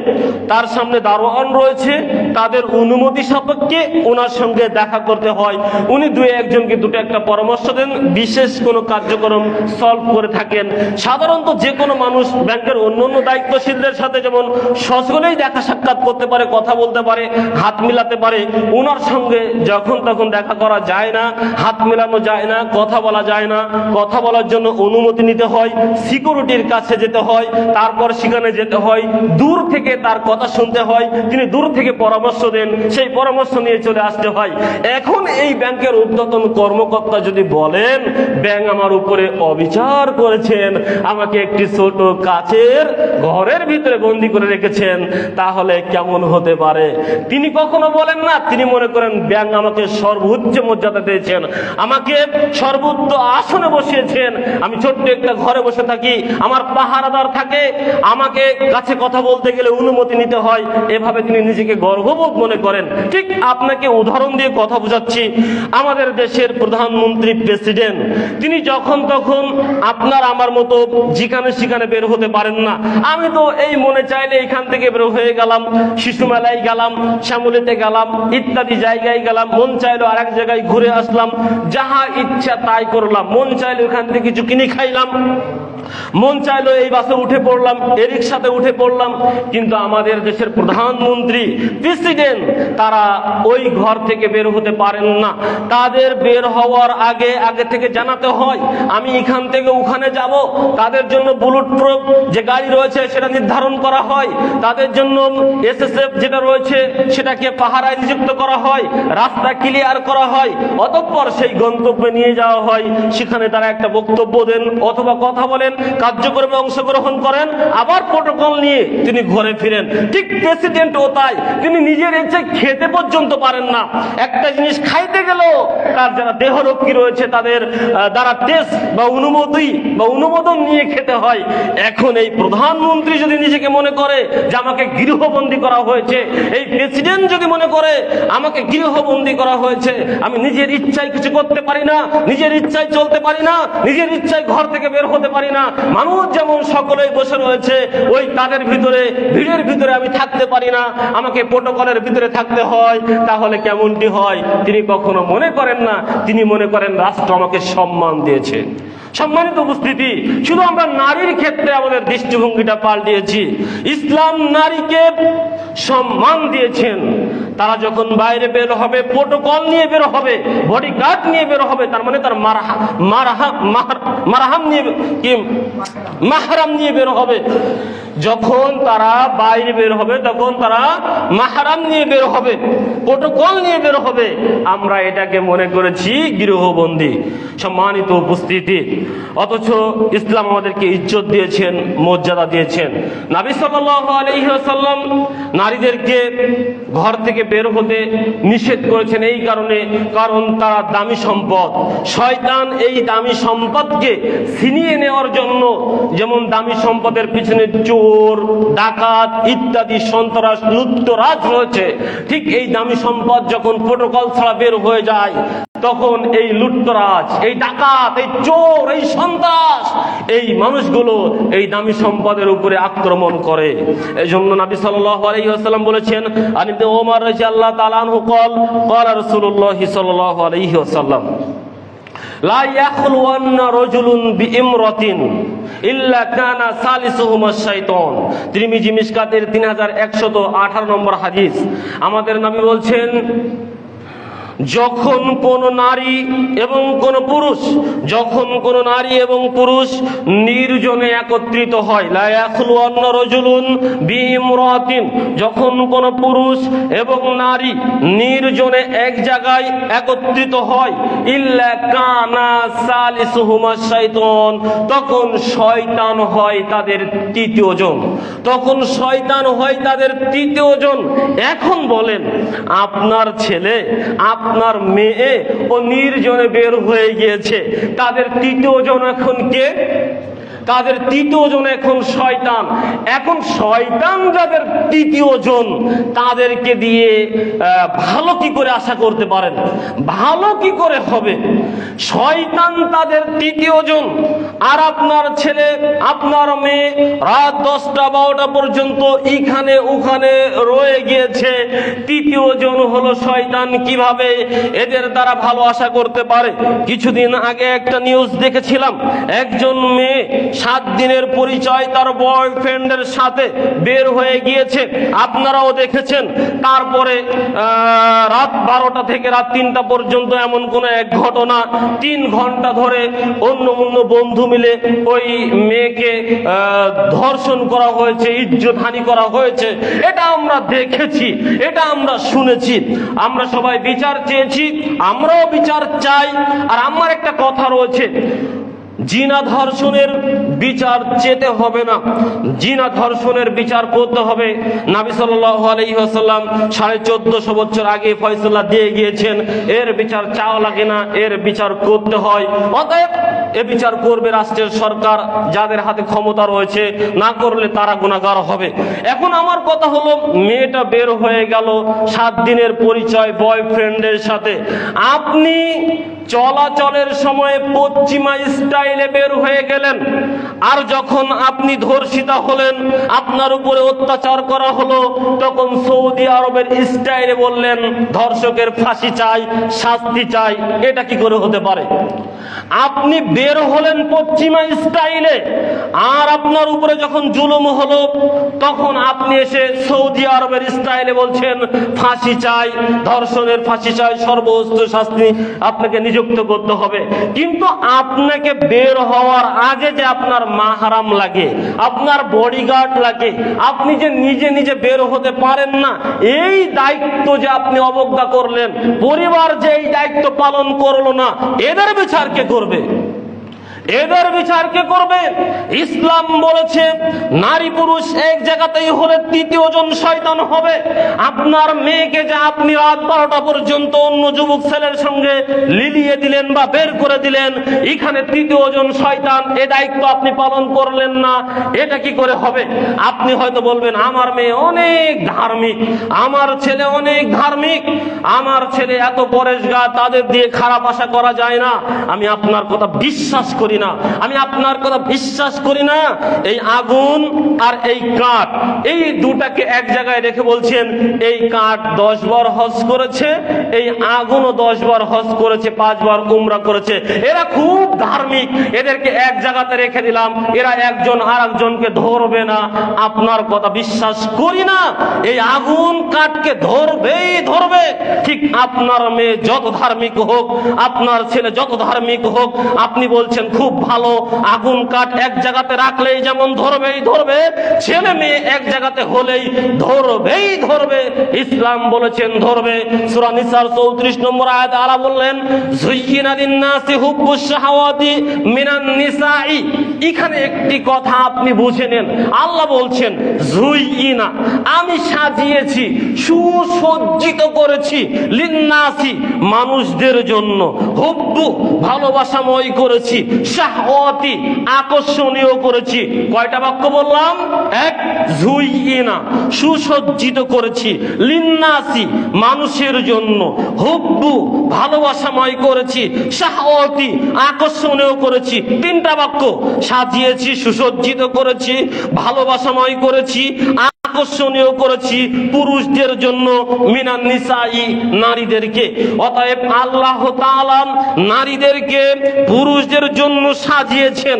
তার সামনে দারোয়ান রয়েছে, তাদের অনুমতি সাপেক্ষে ওনার সঙ্গে দেখা করতে হয়। উনি দুই একজনকে দুটো একটা পরামর্শ দেন, বিশেষ কোনো কার্যক্রম সলভ করে থাকেন। সাধারণত যে কোনো মানুষ ব্যাংকের অন্যান্য দায়িত্বশীলদের সাথে যেমন সজলেই দেখা সাক্ষাৎ করতে পারে, কথা বলতে পারে, হাত মিলাতে পারে, ওনার সঙ্গে যখন তখন দেখা করা যায় না, হাত মেলানো যায় না, কথা বলা যায় না। কথা বলার জন্য অনুমতি নিতে হয়, সিকিউরিটির কাছে যেতে হয়, তারপর সেখানে যেতে হয়, দূর থেকে তার কথা শুনতে হয়, তিনি দূর থেকে পরামর্শ দেন, সেই পরামর্শ নিয়ে চলে আসতে হয়। এখন এই ব্যাংকের ঊর্ধ্বতন কর্মকর্তা যদি বলেন, ব্যাংক আমার উপরে অবিচার করেছেন, আমাকে একটি ছোট কাচের ঘরের ভিতরে বন্দী করে রেখেছেন, তাহলে কেমন হতে পারে? তিনি কখনো বলেন না, তিনি মনে করেন ব্যাংক আমাকে সর্বোচ্চ মর্যাদা দিয়েছেন, আমাকে সর্বোচ্চ আসনে বসিয়েছেন, আমি ছোট্ট একটা ঘরে বসে থাকি, আমার পাহারাদার থাকে, আমাকে কাছে কথা বলতে গেলে অনুমতি নিতে হয়, এভাবে তিনি নিজেকে গর্ববোধ মনে করেন। ঠিক আপনাকে উদাহরণ দিয়ে কথা বোঝাচ্ছি। আমাদের দেশের প্রধানমন্ত্রী, প্রেসিডেন্ট, তিনি যখন তখন আপনার আমার মতো যেখানে সেখানে বের হতে পারেন না। আমি তো এই মনে চাইলে এখান থেকে বের হয়ে গেলাম, শিশু মেলায় গেলাম, শ্যামলীতে গেলাম, ইত্যাদি জায়গায় গেলাম, মন চাইলো আরেক জায়গায় ঘুরে আসলাম, যাহা ইচ্ছা তাই করলাম, মন চাইলো এখান থেকে কিছু কিনে খাইলাম, মন চাইলো এই বাসে উঠে পড়লাম, এই রিক্সাতে উঠে পড়লাম। কিন্তু আমাদের দেশের প্রধানমন্ত্রী, প্রেসিডেন্ট, তারা ওই ঘর থেকে বের হতে পারেন না। তাদের বের হওয়ার আগে আগে থেকে জানাতে হয়, আমি এখান থেকে ওখানে যাব। তাদের জন্য বুলেট প্রুফ যে গাড়ি রয়েছে সেটা নির্ধারণ করা হয়, তাদের জন্য এসএসএফ যেটা রয়েছে সেটাকে পাহারায় নিযুক্ত করা হয়, রাস্তা ক্লিয়ার করা হয়, অতঃপর সেই গন্তব্যে নিয়ে যাওয়া হয়। সেখানে তারা একটা বক্তব্য দেন অথবা কথা বলেন, কার্যক্রমে অংশগ্রহণ করেন, আবার প্রোটোকল নিয়ে তিনি ঘরে ফিরেন। ঠিক প্রেসিডেন্টও তাই, তিনি নিজের ইচ্ছে খেতে পর্যন্ত পারেন না। একটা জিনিস খাইতে গেলেও তার যারা দেহরক্ষী রয়েছে তাদের দ্বারা টেস্ট বা অনুমোদন নিয়ে খেতে হয়। এখন এই প্রধানমন্ত্রী যদি নিজেকে মনে করে যে আমাকে গৃহবন্দী করা হয়েছে, এই প্রেসিডেন্ট যদি মনে করে আমাকে গৃহবন্দী করা হয়েছে, আমি নিজের ইচ্ছায় কিছু করতে পারি না, নিজের ইচ্ছায় চলতে পারি না, নিজের ইচ্ছায় ঘর থেকে বের হতে পারি না, মানুষ যেমন সকলেই বসে রয়েছে ওই তাদের ভিতরে, ভিড়ের ভিতরে আমি থাকতে পারি না, আমাকে প্রোটোকলের ভিতরে থাকতে হয়, তাহলে কেমনটি হয়? তিনি কখনো মনে করেন না, তিনি মনে করেন রাষ্ট্র আমাকে সম্মান দিয়েছে। সম্মানিত উপস্থিতি, শুধু আমরা নারীর ক্ষেত্রে আমাদের দৃষ্টিভঙ্গিটা পাল্টিয়েছি। ইসলাম নারীকে সম্মান দিয়েছেন। তারা যখন বাইরে বের হবে, প্রোটোকল নিয়ে বের হবে, বডিগার্ড নিয়ে বের হবে, তার মানে তার মাহরাম নিয়ে বের হবে। যখন তারা বাইরে বের হবে তখন তারা মাহরাম নিয়ে বের হবে, প্রোটোকল নিয়ে বের হবে। আমরা এটাকে মনে করেছি গৃহবন্দী। সম্মানিত উপস্থিতি, অথচ ইসলাম আমাদেরকে ইজ্জত দিয়েছেন, মর্যাদা দিয়েছেন। নবী সাল্লাল্লাহু আলাইহি ওয়াসাল্লাম নারীদেরকে ঘর থেকে বের হতে নিষেধ করেছেন এই কারণে, কারণ তারা দামি সম্পদ। শয়তান এই দামি সম্পদকে ছিনিয়ে নেওয়ার জন্য, যেমন দামি সম্পদের পিছনে চোর, ডাকাত ইত্যাদি সন্ত্রাস, লুটতরাজ রয়েছে, ঠিক এই দামি সম্পদ যখন প্রোটোকল ছাড়া বের হয়ে যায়, তখন এই লুটতরাজ, এই ডাকাত, এই চোর, এই সন্ত্রাস, এই মানুষগুলো এই দামি সম্পদের উপরে আক্রমণ করে। এই জন্য নবী সাল্লাল্লাহু আলাইহি ওয়াসাল্লাম বলেছেন, আন ইবনে ওমর রাদিয়াল্লাহু তাআলা আনহু ক্বালা রাসূলুল্লাহ সাল্লাল্লাহু আলাইহি ওয়াসাল্লাম, লা ইয়াখলুওয়ান্না রাজুলুন বিইমরাতিন ইল্লা কানা সালিসুহুমা শাইতান। তিরমিজি মিশকাতের 3118 নম্বর হাদিস। আমাদের নবী বলছেন, যখন কোন নারী এবং কোন পুরুষ নির্জনে একত্রিত হয়, লা ইয়াখলুওয়ান্না রাজুলুন বিইমরাতিন, যখন কোন পুরুষ এবং নারী নির্জনে এক জায়গায় একত্রিত হয়, ইল্লা কানা সালিসুহুমা শাইতান, তখন শয়তান হয় তাদের তৃতীয় জন। এখন বলেন, আপনার ছেলে আপনার মেয়ে ও নির্জনে বের হয়ে গিয়েছে, তাদের তৃতীয় জন এখন কে? তাদের তৃতীয় জন এখন শয়তান। এখন শয়তান যাদের তৃতীয় জন, তাদেরকে দিয়ে ভালো কি করে আশা করতে পারেন? ভালো কি করে হবে? শয়তান তাদের তৃতীয় জন, আর আপনার ছেলে আপনার মেয়ে রাত 10টা-12টা পর্যন্ত এখানে ওখানে রয়ে গিয়েছে, তৃতীয় জন হলো শয়তান। কিভাবে এদের দ্বারা ভালো আশা করতে পারে? কিছুদিন আগে একটা নিউজ দেখেছিলাম, একজন মেয়ে 7 দিনের পরিচয় তার বয়ফ্রেন্ডের সাথে বের হয়ে গিয়েছে, আপনারাও দেখেছেন। তারপরে রাত 12টা থেকে রাত 3টা পর্যন্ত এমন কোন এক ঘটনা, 3 ঘন্টা ধরে অন্য বন্ধু মিলে ওই মেয়েকে ধর্ষণ করা হয়েছে, ইজ্জতহানি করা হয়েছে। এটা আমরা দেখেছি, এটা আমরা শুনেছি। আমরা সবাই বিচার চেয়েছি, আমরাও বিচার চাই। আর আমার একটা কথা রয়েছে, জিনা ধর্ষণের বিচার চেতে হবে না, জিনা ধর্ষণের বিচার করতে হবে। নবী সাল্লাল্লাহু আলাইহি ওয়াসাল্লাম 1450 বছর আগে ফয়সালা দিয়ে গিয়েছেন, এর বিচার চাওয়া লাগে না, এর বিচার করতে হয়। অতএব এ বিচার করবে রাষ্ট্রের সরকার, যাদের হাতে ক্ষমতা রয়েছে, না করলে তারা গুনাহগার হবে। এখন আমার কথা হলো, মেয়েটা বের হয়ে গেল 7 দিনের পরিচয় বয়ফ্রেন্ডের সাথে, আপনি চলাচলের সময় পশ্চিমা স্টাইলে বের হয়ে গেলেন, আর যখন আপনি ধর্ষিতা হলেন, আপনার উপরে অত্যাচার করা হলো, তখন সৌদি আরবের স্টাইলে বললেন ধর্ষকের ফাঁসি চাই, শাস্তি চাই। এটা কি করে হতে পারে? আপনি বের হলেন পশ্চিমা স্টাইলে, আর আপনার উপরে যখন জুলুম হলো, তখন আপনি এসে সৌদি আরবের স্টাইলে বলছেন ফাঁসি চাই, ধর্ষণের ফাঁসি চাই, সর্বোচ্চ শাস্তি আপনাকে নিযুক্ত করতে হবে। কিন্তু আপনাকে বের হওয়ার আগে যে আপনার মাহরাম লাগে, আপনার বডিগার্ড লাগে, আপনি যে নিজে নিজে বের হতে পারেন না, এই দায়িত্ব যে আপনি অবজ্ঞা করলেন, পরিবার যে এই দায়িত্ব পালন করলো না, এদের বিচার কে করবে? এদের বিচার কে করবে? ইসলাম বলেছে নারী পুরুষ এক জায়গাতেই হলে তৃতীয় জন শয়তান হবে। আপনার মেয়েকে যে আপনি রাত 12টা পর্যন্ত অন্য যুবক ছেলের সঙ্গে লিলিয়ে দিলেন বা বের করে দিলেন, এখানে তৃতীয় জন শয়তান, এ দায়িত্ব আপনি পালন করলেন না, এটা কি করে হবে? আপনি হয়তো বলবেন আমার মেয়ে অনেক ধার্মিক, আমার ছেলে অনেক ধার্মিক, আমার ছেলে এত পরেশগার, তাদের দিয়ে খারাপ আশা করা যায় না। আমি আপনার কথা বিশ্বাস করি না, আমি আপনার কথা বিশ্বাস করি না। এই আগুন আর এই কাঠ, এই দুটাকে এক জায়গায় রেখে বলছেন এই কাঠ 10 বার হজ করেছে, এই আগুনও 10 বার হজ করেছে, 5 বার উমরা করেছে, এরা খুব ধার্মিক, এদেরকে এক জায়গাতে রেখে দিলাম, এরা একজন আর একজনকে ধরবে না। আপনার কথা বিশ্বাস করি না। এই আগুন কাঠকে ধরবেই ধরবে। ঠিক আপনার মেয়ে যত ধার্মিক হোক, আপনার ছেলে যত ধার্মিক হোক, আপনি বলছেন খুব ভালো, আগুন কাঠ এক জায়গাতে রাখলেই যেমন ধরবেই ধরবে, ছেলে মেয়ে এক জায়গাতে হলেই ধরবেই ধরবে। ইসলাম বলেছেন ধরবে। সূরা নিসার 34 নম্বর আয়াতে আল্লাহ বললেন যুয়্যিনা লিন-নাসি হুব্বুশ শাহাওয়াতি মিনান নিসাই। এখানে একটি কথা আপনি বুঝে নেন, আল্লাহ বলছেন যুয়্যিনা, আমি সাজিয়েছি, সুসজ্জিত করেছি, লিন-নাসি, মানুষদের জন্য, হুব্বু, ভালোবাসাময় করেছি, শাহওয়াতি, আকর্ষণীয় করেছি। কয়টা বাক্য বললাম? এক, যুয়্যিনা, সুসজ্জিত করেছি, লিন্নাসি, মানুষের জন্য, হুব্বু, ভালোবাসাময় করেছি, শাহওয়াতি, আকর্ষণীয় করেছি। 3টা বাক্য, সাজিয়েছি, সুসজ্জিত করেছি, ভালোবাসাময় করেছি, আকর্ষণীয় করেছি পুরুষদের জন্য, মিনান নিসাই, নারীদেরকে। অতএব আল্লাহ তাআলা নারীদেরকে পুরুষদের জন্য সাজিয়েছেন,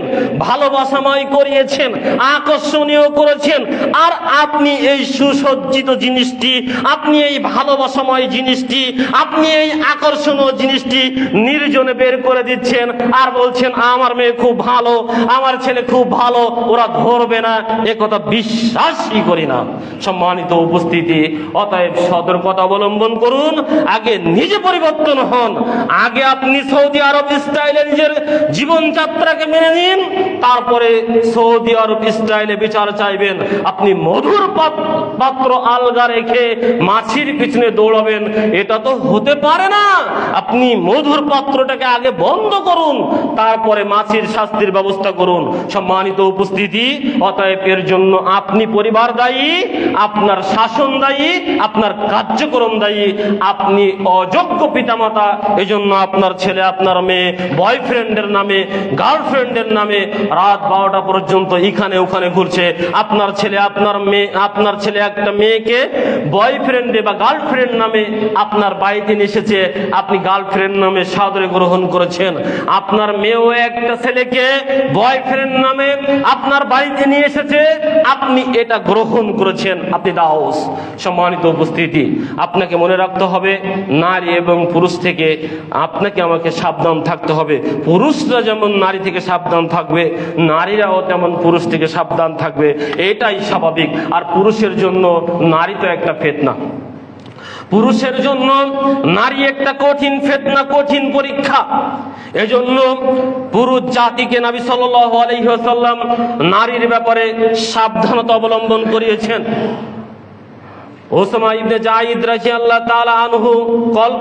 ভালোবাসাময় করিয়েছেন, আকর্ষণীয় করেছেন। আর আপনি এই সুসজ্জিত জিনিসটি, আপনি এই ভালোবাসাময় জিনিসটি, আপনি এই আকর্ষণীয় জিনিসটি নির্জনে বের করে দিচ্ছেন আর বলছেন আমার মেয়ে খুব ভালো, আমার ছেলে খুব ভালো, ওরা ধরবে না। এ কথা বিশ্বাসই করি না। সম্মানিত উপস্থিতি, অতএব সতর্কতা অবলম্বন করুন। আগে নিজে পরিবর্তন হন। আগে আপনি সৌদি আরব স্টাইলে নিজের জীবনযাত্রাকে মেনে নিন, তারপরে সৌদি আরব স্টাইলে বিচার চাইবেন। আপনি মধুর পাত্র আলগা রেখে মাছির পিছনে দৌড়াবেন, এটা তো হতে পারে না। আপনি মধুর পাত্রটাকে আগে বন্ধ করুন, তারপরে মাছির শাস্তির ব্যবস্থা করুন। সম্মানিত উপস্থিতি, অতএব এর জন্য আপনি পরিবার দায়ী, আপনার শাসন দায়ী, আপনার কার্যক্রম দায়ী। আপনি অযোগ্য পিতামাতা, এজন্য আপনার ছেলে আপনার মেয়ে বয়ফ্রেন্ডের নামে, গার্লফ্রেন্ডের নামে রাত 12টা পর্যন্ত এখানে ওখানে ঘুরছে। আপনার ছেলে একটা মেয়েকে বয়ফ্রেন্ডে বা গার্লফ্রেন্ড নামে আপনার বাড়িতে নিয়ে এসেছে, আপনি গার্লফ্রেন্ড নামে সাদরে গ্রহণ করেছেন। আপনার মেয়েও একটা ছেলেকে বয়ফ্রেন্ড নামে আপনার বাড়িতে নিয়ে এসেছে, আপনি এটা গ্রহণ করেছেন, আপনি দাওস। সম্মানিত উপস্থিতি, আপনাকে মনে রাখতে হবে নারী এবং পুরুষ থেকে আপনাকে আমাকে সাবধান থাকতে হবে। পুরুষরা যেমন নারী থেকে সাবধান থাকবে, নারীরাও তেমন পুরুষ থেকে সাবধান থাকবে, এটাই স্বাভাবিক। আর পুরুষের জন্য নারী তো একটা ফিতনা, পুরুষের জন্য নারী একটা কঠিন ফিতনা, কঠিন পরীক্ষা। এজন্য পুরুষ জাতিকে নবী সাল্লাল্লাহু আলাইহি ওয়াসাল্লাম নারীর ব্যাপারে সাবধানতা অবলম্বন করিয়েছেন। উসামা ইবনে যায়েদ রাদিয়াল্লাহু তাআলা আনহু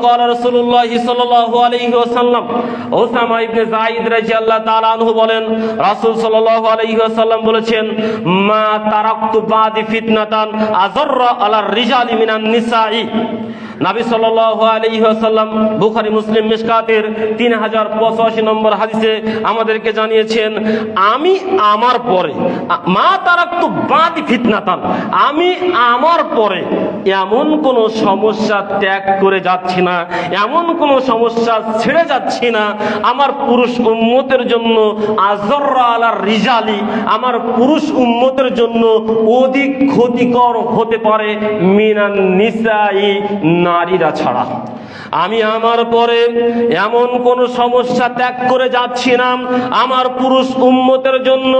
قال রাসূলুল্লাহ সাল্লাল্লাহু আলাইহি ওয়াসাল্লাম, উসামা ইবনে যায়েদ রাদিয়াল্লাহু তাআলা আনহু বলেন, রাসূল সাল্লাল্লাহু আলাইহি ওয়াসাল্লাম বলেছেন, মা তারাকতু বাদি ফিতনাতান আযাররা আলার রিজালি মিনান নিসাই। নবী সাল্লাল্লাহু আলাইহি ওয়াসাল্লাম বুখারী মুসলিম মিশকাতের 3085 নম্বর হাদিসে আমাদেরকে জানিয়েছেন, আমি আমার পরে, মা তারাকতু বাদি ফিতনাতান, আমি আমার পরে এমন কোন সমস্যা ত্যাগ করে যাচ্ছি না, এমন কোন সমস্যা ছেড়ে যাচ্ছি না আমার পুরুষ উম্মতের জন্য আযররা আলার রিজালি, আমার পুরুষ উম্মতের জন্য অধিক ক্ষতিকর হতে পারে মিনান নিসাই, নারীরা ছাড়া। আমি আমার পরে এমন কোন সমস্যা ত্যাগ করে যাচ্ছি না আমার পুরুষ উম্মতের জন্য,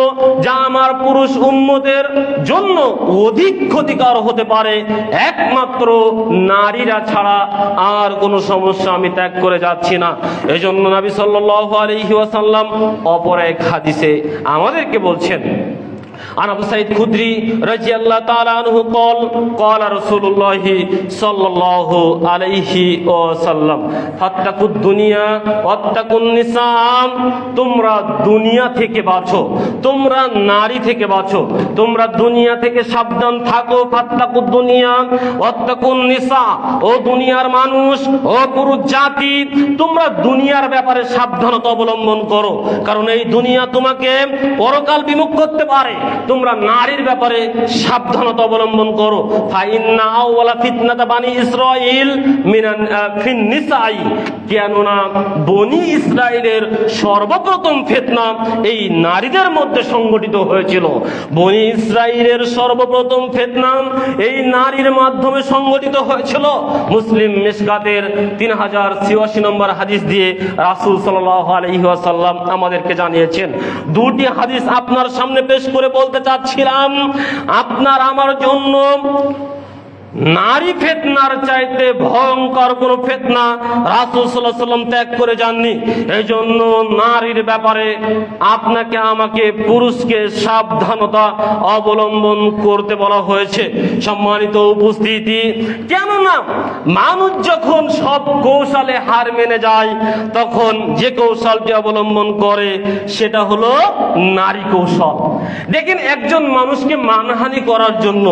যা আমার পুরুষ উম্মতের জন্য অধিক ক্ষতিকর হতে পারে, একমাত্র নারীরা ছাড়া আর কোন সমস্যা আমি ত্যাগ করে যাচ্ছি না। এজন্য নবী সাল্লাল্লাহু আলাইহি ওয়াসাল্লাম অপর এক হাদিসে আমাদেরকে বলছেন, عن أبو سعيد الخدري رضي الله تعالى عنه قال رسول الله صلى الله عليه وسلم فاتقوا الدنيا واتقوا النساء। তোমরা দুনিয়া থেকে বাঁচো, তোমরা নারী থেকে বাঁচো, তোমরা দুনিয়া থেকে সাবধান থাকো। ফাত্তাকু দুনিয়া ওয়াত্তাকুন নিসা, ও দুনিয়ার মানুষ, ও পুরুষ জাতি, তোমরা দুনিয়ার ব্যাপারে সাবধানতা অবলম্বন করো, কারণ এই দুনিয়া তোমাকে পরকাল বিমুখ করতে পারে। তোমরা নারীর ব্যাপারে সাবধানতা অবলম্বন করো। ফাইন্না আউওয়ালা ফিতনাতা বানি ইসরাইল মিনান ফিন নিসাই, কেননা বনি ইসরাইলের সর্বপ্রথম ফিতনা এই নারীদের মধ্যে সংগঠিত হয়েছিল। বনি ইসরাইলের সর্বপ্রথম ফিতনা এই নারীর মাধ্যমে সংগঠিত হয়েছিল। মুসলিম মিশকাতের 3086 নম্বর হাদিস দিয়ে রাসূল সাল্লাল্লাহু আলাইহি ওয়াসাল্লাম আমাদেরকে জানিয়েছেন। দুটি হাদিস আপনার সামনে পেশ করে বলতে চাচ্ছিলাম, আপনার আমার জন্য নারী ফিতনার চাইতে ভয়ঙ্কর কোন ফিতনা রাসূল সাল্লাল্লাহু আলাইহি ওয়াসাল্লাম ত্যাগ করে যাননি। এই জন্য নারীর ব্যাপারে আপনাকে আমাকে পুরুষকে সাবধানতা অবলম্বন করতে বলা হয়েছে। সম্মানিত উপস্থিতি, কেননা মানুষ যখন সব কৌশলে হার মেনে যায়, তখন যে কৌশলটি অবলম্বন করে সেটা হলো নারী কৌশল। দেখেন, একজন মানুষকে মানহানি করার জন্য,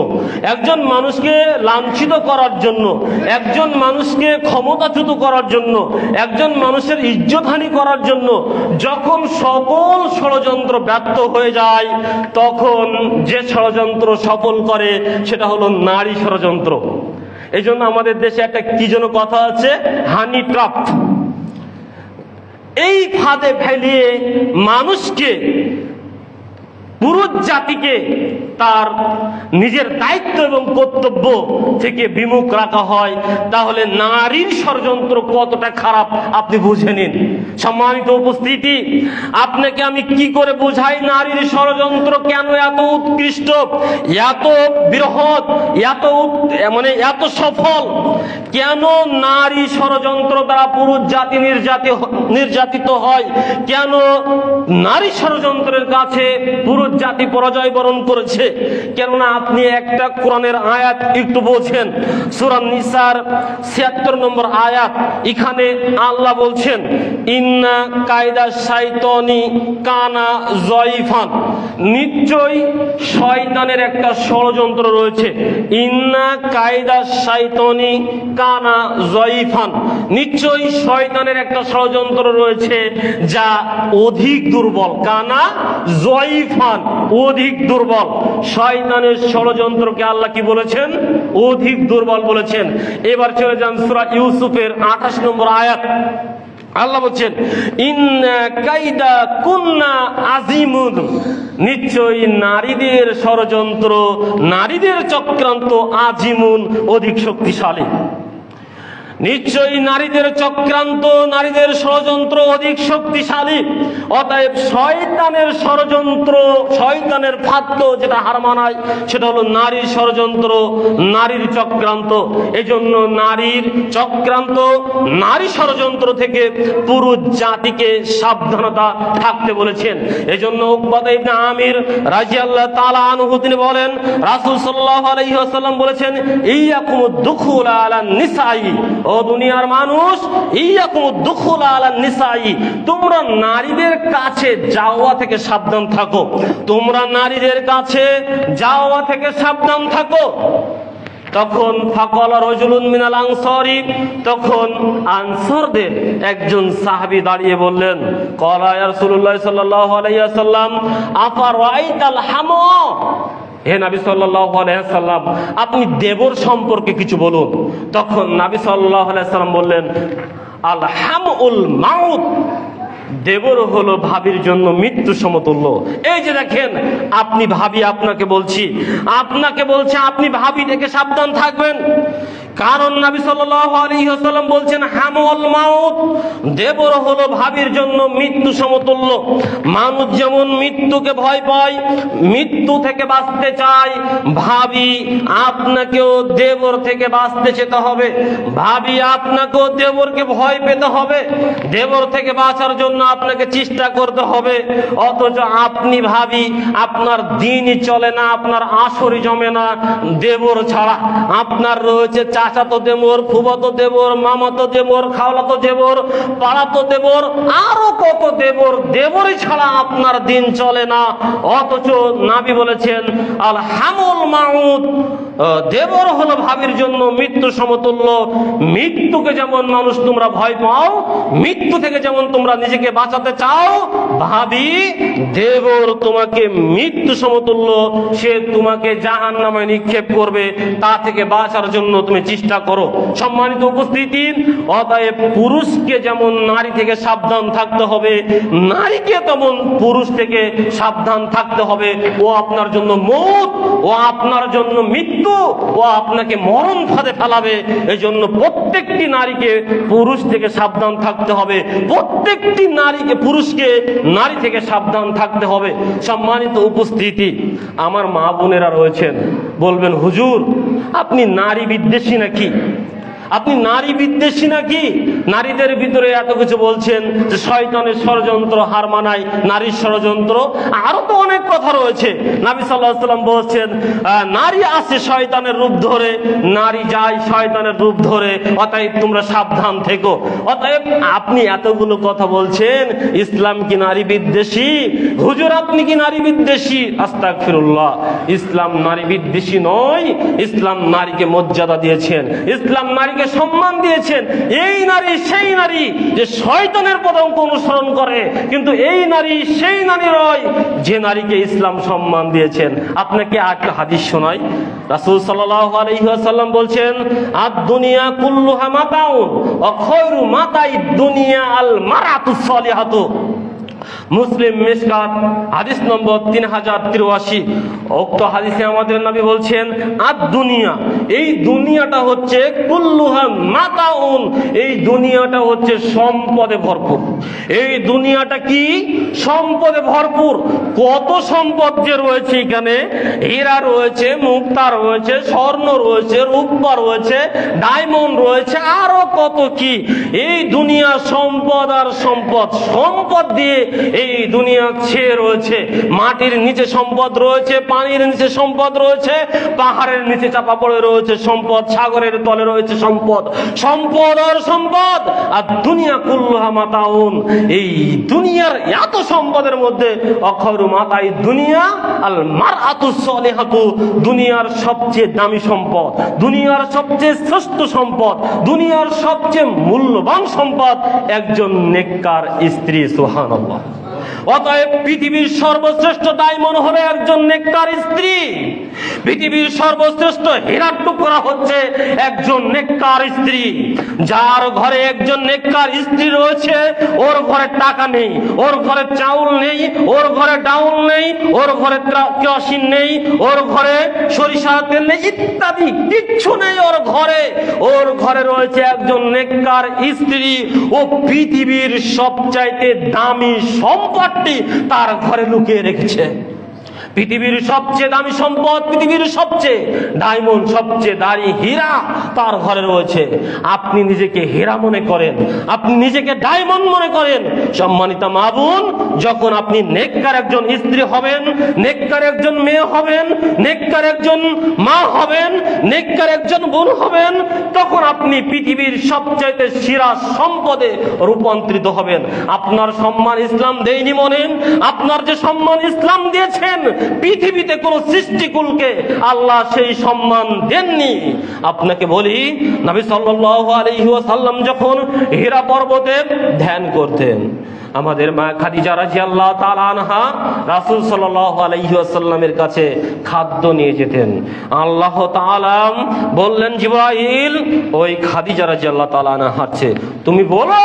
একজন মানুষকে লাঞ্ছিত করার জন্য, একজন মানুষকে ক্ষমতাচ্যুত করার জন্য, একজন মানুষের ইজ্জতহানি করার জন্য যখন সকল ষড়যন্ত্র ব্যর্থ হয়ে যায়, তখন যে ষড়যন্ত্র সফল করে সেটা হলো নারী ষড়যন্ত্র। এই জন্য আমাদের দেশে একটা কি যেন কথা আছে, হানি ট্রাপ। এই ফাঁদে ফেলিয়ে মানুষকে, পুরুষ জাতিকে তার নিজের দায়িত্ব এবং কর্তব্য থেকে বিমুখ রাখা হয়, তাহলে নারীর ষড়যন্ত্র কতটা খারাপ আপনি বুঝে নিন। সম্মানিত উপস্থিতি, আপনাকে আমি কি করে বোঝাই নারীর ষড়যন্ত্র কেন এত উৎকৃষ্ট, এত বৃহৎ, এত সফল? কেন নারী ষড়যন্ত্র দ্বারা পুরুষ জাতি নির্যাতিত হয়? কেন নারী ষড়যন্ত্রের কাছে পুরুষ জাতি পরাজয় বরণ করেছে? কেননা আপনি একটা কোরআনের আয়াত একটু বলছেন, সূরা নিসার ৭৬ নম্বর আয়াত। এখানে আল্লাহ বলছেন, ইন্না কায়দা শাইতানি কানা জয়ফান, নিশ্চয়ই শয়তানের একটা ষড়যন্ত্র রয়েছে। ইন্না কায়দা শাইতানি কানা জয়ফান, নিশ্চয়ই শয়তানের একটা ষড়যন্ত্র রয়েছে যা অধিক দুর্বল। কানা জয়ফান, অধিক দুর্বল। শয়তানের ষড়যন্ত্রকে আল্লাহ কি বলেছেন? অধিক দুর্বল বলেছেন। এবার চলে যান সূরা ইউসুফের ২৮ নম্বর আয়াত। আল্লাহ বলছেন, ইন্না কাইদা কুন্না আযীমুন, নিশ্চয়ই নারীদের ষড়যন্ত্র, নারীদের চক্রান্ত আযীমুন, অধিক শক্তিশালী। নিশ্চয়ই নারীদের চক্রান্ত, নারীদের ষড়যন্ত্র অধিক শক্তিশালী। অতএব শয়তানের ষড়যন্ত্র, শয়তানের ফাঁদ যেটা হার মানায় সেটা হলো নারীর ষড়যন্ত্র, নারীর চক্রান্ত। এই জন্য নারীর চক্রান্ত, নারী ষড়যন্ত্র থেকে পুরুষ জাতিকে সাবধানতা থাকতে বলেছেন। এই জন্য উকবা ইবনে আমির রাদিয়াল্লাহু তাআলা আনহু তিনি বলেন, রাসূল সাল্লাল্লাহু আলাইহি ওয়াসাল্লাম বলেছেন, ইয়াকুমুদ দুখুল আলান নিসাই, ও দুনিয়ার মানুষ, ইয়াকুমুদ দুখুল আলান নিসাই, তোমরা নারীদের কাছে যাওয়া থেকে সাবধান থাকো, তোমরা নারীদের কাছে যাওয়া থেকে সাবধান থাকো। তখন ফাকালা রাজুলুন মিনাল আনসারি, তখন আনসারদের একজন সাহাবী দাঁড়িয়ে বললেন, ক্বালা ইয়া রাসূলুল্লাহ সাল্লাল্লাহু আলাইহি ওয়াসাল্লাম আফারাইতাল হামা, হে নবী সাল্লাল্লাহু আলাইহি ওয়াসাল্লাম, আপনি দেবর সম্পর্কে কিছু বলুন। তখন নবী সাল্লাল্লাহু আলাইহি ওয়াসাল্লাম বললেন, আল হামউল মাউত, দেবর হলো ভাবির জন্য মৃত্যু সমতুল্য। এই যে দেখেন, আপনি ভাবি, আপনাকে বলছি আপনি ভাবি থেকে সাবধান থাকবেন। কারণ নবী সাল্লাল্লাহু আলাইহি ওয়াসাল্লাম বলছেন হামউল মাউত, দেবর হলো ভাবির জন্য মৃত্যু সমতুল্য। মানুষ যেমন মৃত্যুকে ভয় পায়, মৃত্যু থেকে বাঁচতে চায়, ভাবি আপনাকেও দেবর থেকে বাঁচতে যেতে হবে। ভাবি আপনাকেও দেবরকে ভয় পেতে হবে, দেবর থেকে বাঁচার জন্য আপনাকে চেষ্টা করতে হবে। অথচ আপনি ভাবি, আপনার দিনই চলে না, আপনার আসরই জমে না দেবর ছাড়া। আপনার রয়েছে চাচাতো দেবর, ফুফাতো দেবর, মামাতো দেবর, খাওলাতো দেবর, পাড়াতো দেবর, আরো কত দেবর, দেবরই ছাড়া আপনার দিন চলে না। অথচ নবী বলেছেন আল হামুল মাউত, দেবর হলো ভাবির জন্য মৃত্যু সমতুল্য। মৃত্যুকে যেমন মানুষ তোমরা ভয় পাও, মৃত্যু থেকে যেমন তোমরা নিজেকে বাঁচাতে চাও, ভাবি দেবর তোমাকে মৃত্যু সমতুল্য, সে তোমাকে জাহান্নামে নিক্ষেপ করবে, তা থেকে বাঁচার জন্য তুমি চেষ্টা করো। সম্মানিত উপস্থিতি, অতএব পুরুষকে যেমন নারী থেকে সাবধান থাকতে হবে, নারীকে তেমন পুরুষ থেকে সাবধান থাকতে হবে। ও আপনার জন্য মৌত, ও আপনার জন্য মৃত্যু, ও আপনাকে মরণ ফাঁদে ফেলাবে। এই জন্য প্রত্যেকটি নারীকে পুরুষ থেকে সাবধান থাকতে হবে, প্রত্যেকটি নারীকে, পুরুষকে নারী থেকে সাবধান থাকতে হবে। সম্মানিত উপস্থিতি, আমার মা বোনেরা রয়েছেন, বলবেন হুজুর আপনি নারী বিদ্বেষী নাকি? আপনি নারী বিদ্বেষী নাকি? নারীদের ভিতরে এত কিছু বলছেন যে শয়তানের ষড়যন্ত্র হার মানায়, নারীর ষড়যন্ত্র, আরো তো অনেক কথা রয়েছে। নবী সাল্লাল্লাহু আলাইহি ওয়াসাল্লাম বলছেন নারী আসে শয়তানের রূপ ধরে, নারী যায় শয়তানের রূপ ধরে, অতএব তোমরা সাবধান থেকো। অতএব আপনি এতগুলো কথা বলছেন, ইসলাম কি নারী বিদ্বেষী? হুজুর আপনি কি নারী বিদ্বেষী? আস্তাগফিরুল্লাহ, ইসলাম নারী বিদ্বেষী নয়। ইসলাম নারীকে মর্যাদা দিয়েছেন, ইসলাম নারীকে সম্মান দিয়েছেন। এই নারী সেই নারী যে শয়তানের পদাঙ্ক অনুসরণ করে, কিন্তু এই নারী সেই নারী নয় যে নারীকে ইসলাম সম্মান দিয়েছেন। আপনাকে একটা হাদিস শোনাই। রাসূল সাল্লাল্লাহু আলাইহি ওয়াসাল্লাম বলছেন, আদ দুনিয়া কুল্লুহা মাতাউন ওয়া খায়রু মাতাইদ দুনিয়া আল মারাতুস সালিহাতু। মুসলিম মিশকাত হাদিস নম্বর 3083। উক্ত হাদিসে আমাদের নবী বলছেন আদ দুনিয়া, এই দুনিয়াটা হচ্ছে কুল্লুহা মাতাউন, এই দুনিয়াটা হচ্ছে সম্পদে ভরপুর। এই দুনিয়াটা কি? সম্পদে ভরপুর। কত সম্পদ যে রয়েছে এখানে, হীরা রয়েছে, মুক্তা রয়েছে, স্বর্ণ রয়েছে, রূপা রয়েছে, ডায়মন্ড রয়েছে, আরো কত কি। এই দুনিয়া সম্পদ আর সম্পদ, সম্পদ দিয়ে এই দুনিয়া ছেয়ে রয়েছে। মাটির নিচে সম্পদ রয়েছে, পানির নিচে সম্পদ রয়েছে, পাহাড়ের নিচে চাপা পড়ে রয়েছে সম্পদ, সাগরের তলে রয়েছে সম্পদ, সম্পদ আর সম্পদ। আর দুনিয়া কুল্লুহা মাতাউন, এই দুনিয়ার এত সম্পদের মধ্যে অখরু মাতাই দুনিয়া আল মারআতুস সালিহাতু, দুনিয়ার সবচেয়ে দামি সম্পদ, দুনিয়ার সবচেয়ে শ্রেষ্ঠ সম্পদ, দুনিয়ার সবচেয়ে মূল্যবান সম্পদ একজন নেককার স্ত্রী। সুবহানাল্লাহ। অতএব পৃথিবীর সর্বশ্রেষ্ঠ ডায়মন্ড হলো একজন নেককার স্ত্রী। পৃথিবীর সর্বশ্রেষ্ঠ হীরার টুকরা হচ্ছে একজন নেককার স্ত্রী। যার ঘরে একজন নেককার স্ত্রী রয়েছে, ওর ঘরে টাকা নেই, ওর ঘরে চাউল নেই, ওর ঘরে ডাউল নেই, ওর ঘরে কেরোসিন নেই, ওর ঘরে সরিষা তেল নেই, ইত্যাদি কিচ্ছু নেই ওর ঘরে। ওর ঘরে রয়েছে একজন নেককার স্ত্রী। ও পৃথিবীর সবচাইতে দামি সম্পদটি তার ঘরে লুকিয়ে রেখেছে। পৃথিবীর সবচেয়ে দামি সম্পদ, পৃথিবীর সবচেয়ে ডায়মন্ড, সবচেয়ে দামি হীরা তার ঘরে রয়েছে। আপনি নিজেকে হীরা মনে করেন, আপনি নিজেকে ডায়মন্ড মনে করেন। সম্মানিত মা বোন, যখন আপনি নেককার একজন স্ত্রী হবেন, নেককার একজন মেয়ে হবেন, নেককার একজন মা হবেন, নেককার একজন বোন হবেন, তখন আপনি পৃথিবীর সবচাইতে সেরা সম্পদে রূপান্তরিত হবেন। আপনার সম্মান ইসলাম দেয়নি মনে, আপনার যে সম্মান ইসলাম দিয়েছেন, পৃথিবীতে কোন সৃষ্টিকুলকে আল্লাহ সেই সম্মান দেননি। আপনাকে বলি, নবী সাল্লাল্লাহু আলাইহি ওয়াসাল্লাম যখন হীরা পর্বতে ধ্যান করতেন, আমাদের মা খাদিজা রাদিয়াল্লাহু তাআলা আনহা রাসূল সাল্লাল্লাহু আলাইহি ওয়াসাল্লামের কাছে খাদ্য নিয়ে যেতেন। আল্লাহ তাআলা বললেন, জিবরাইল ওই খাদিজা রাদিয়াল্লাহু তাআলা আনহা হাঁটছে, তুমি বলো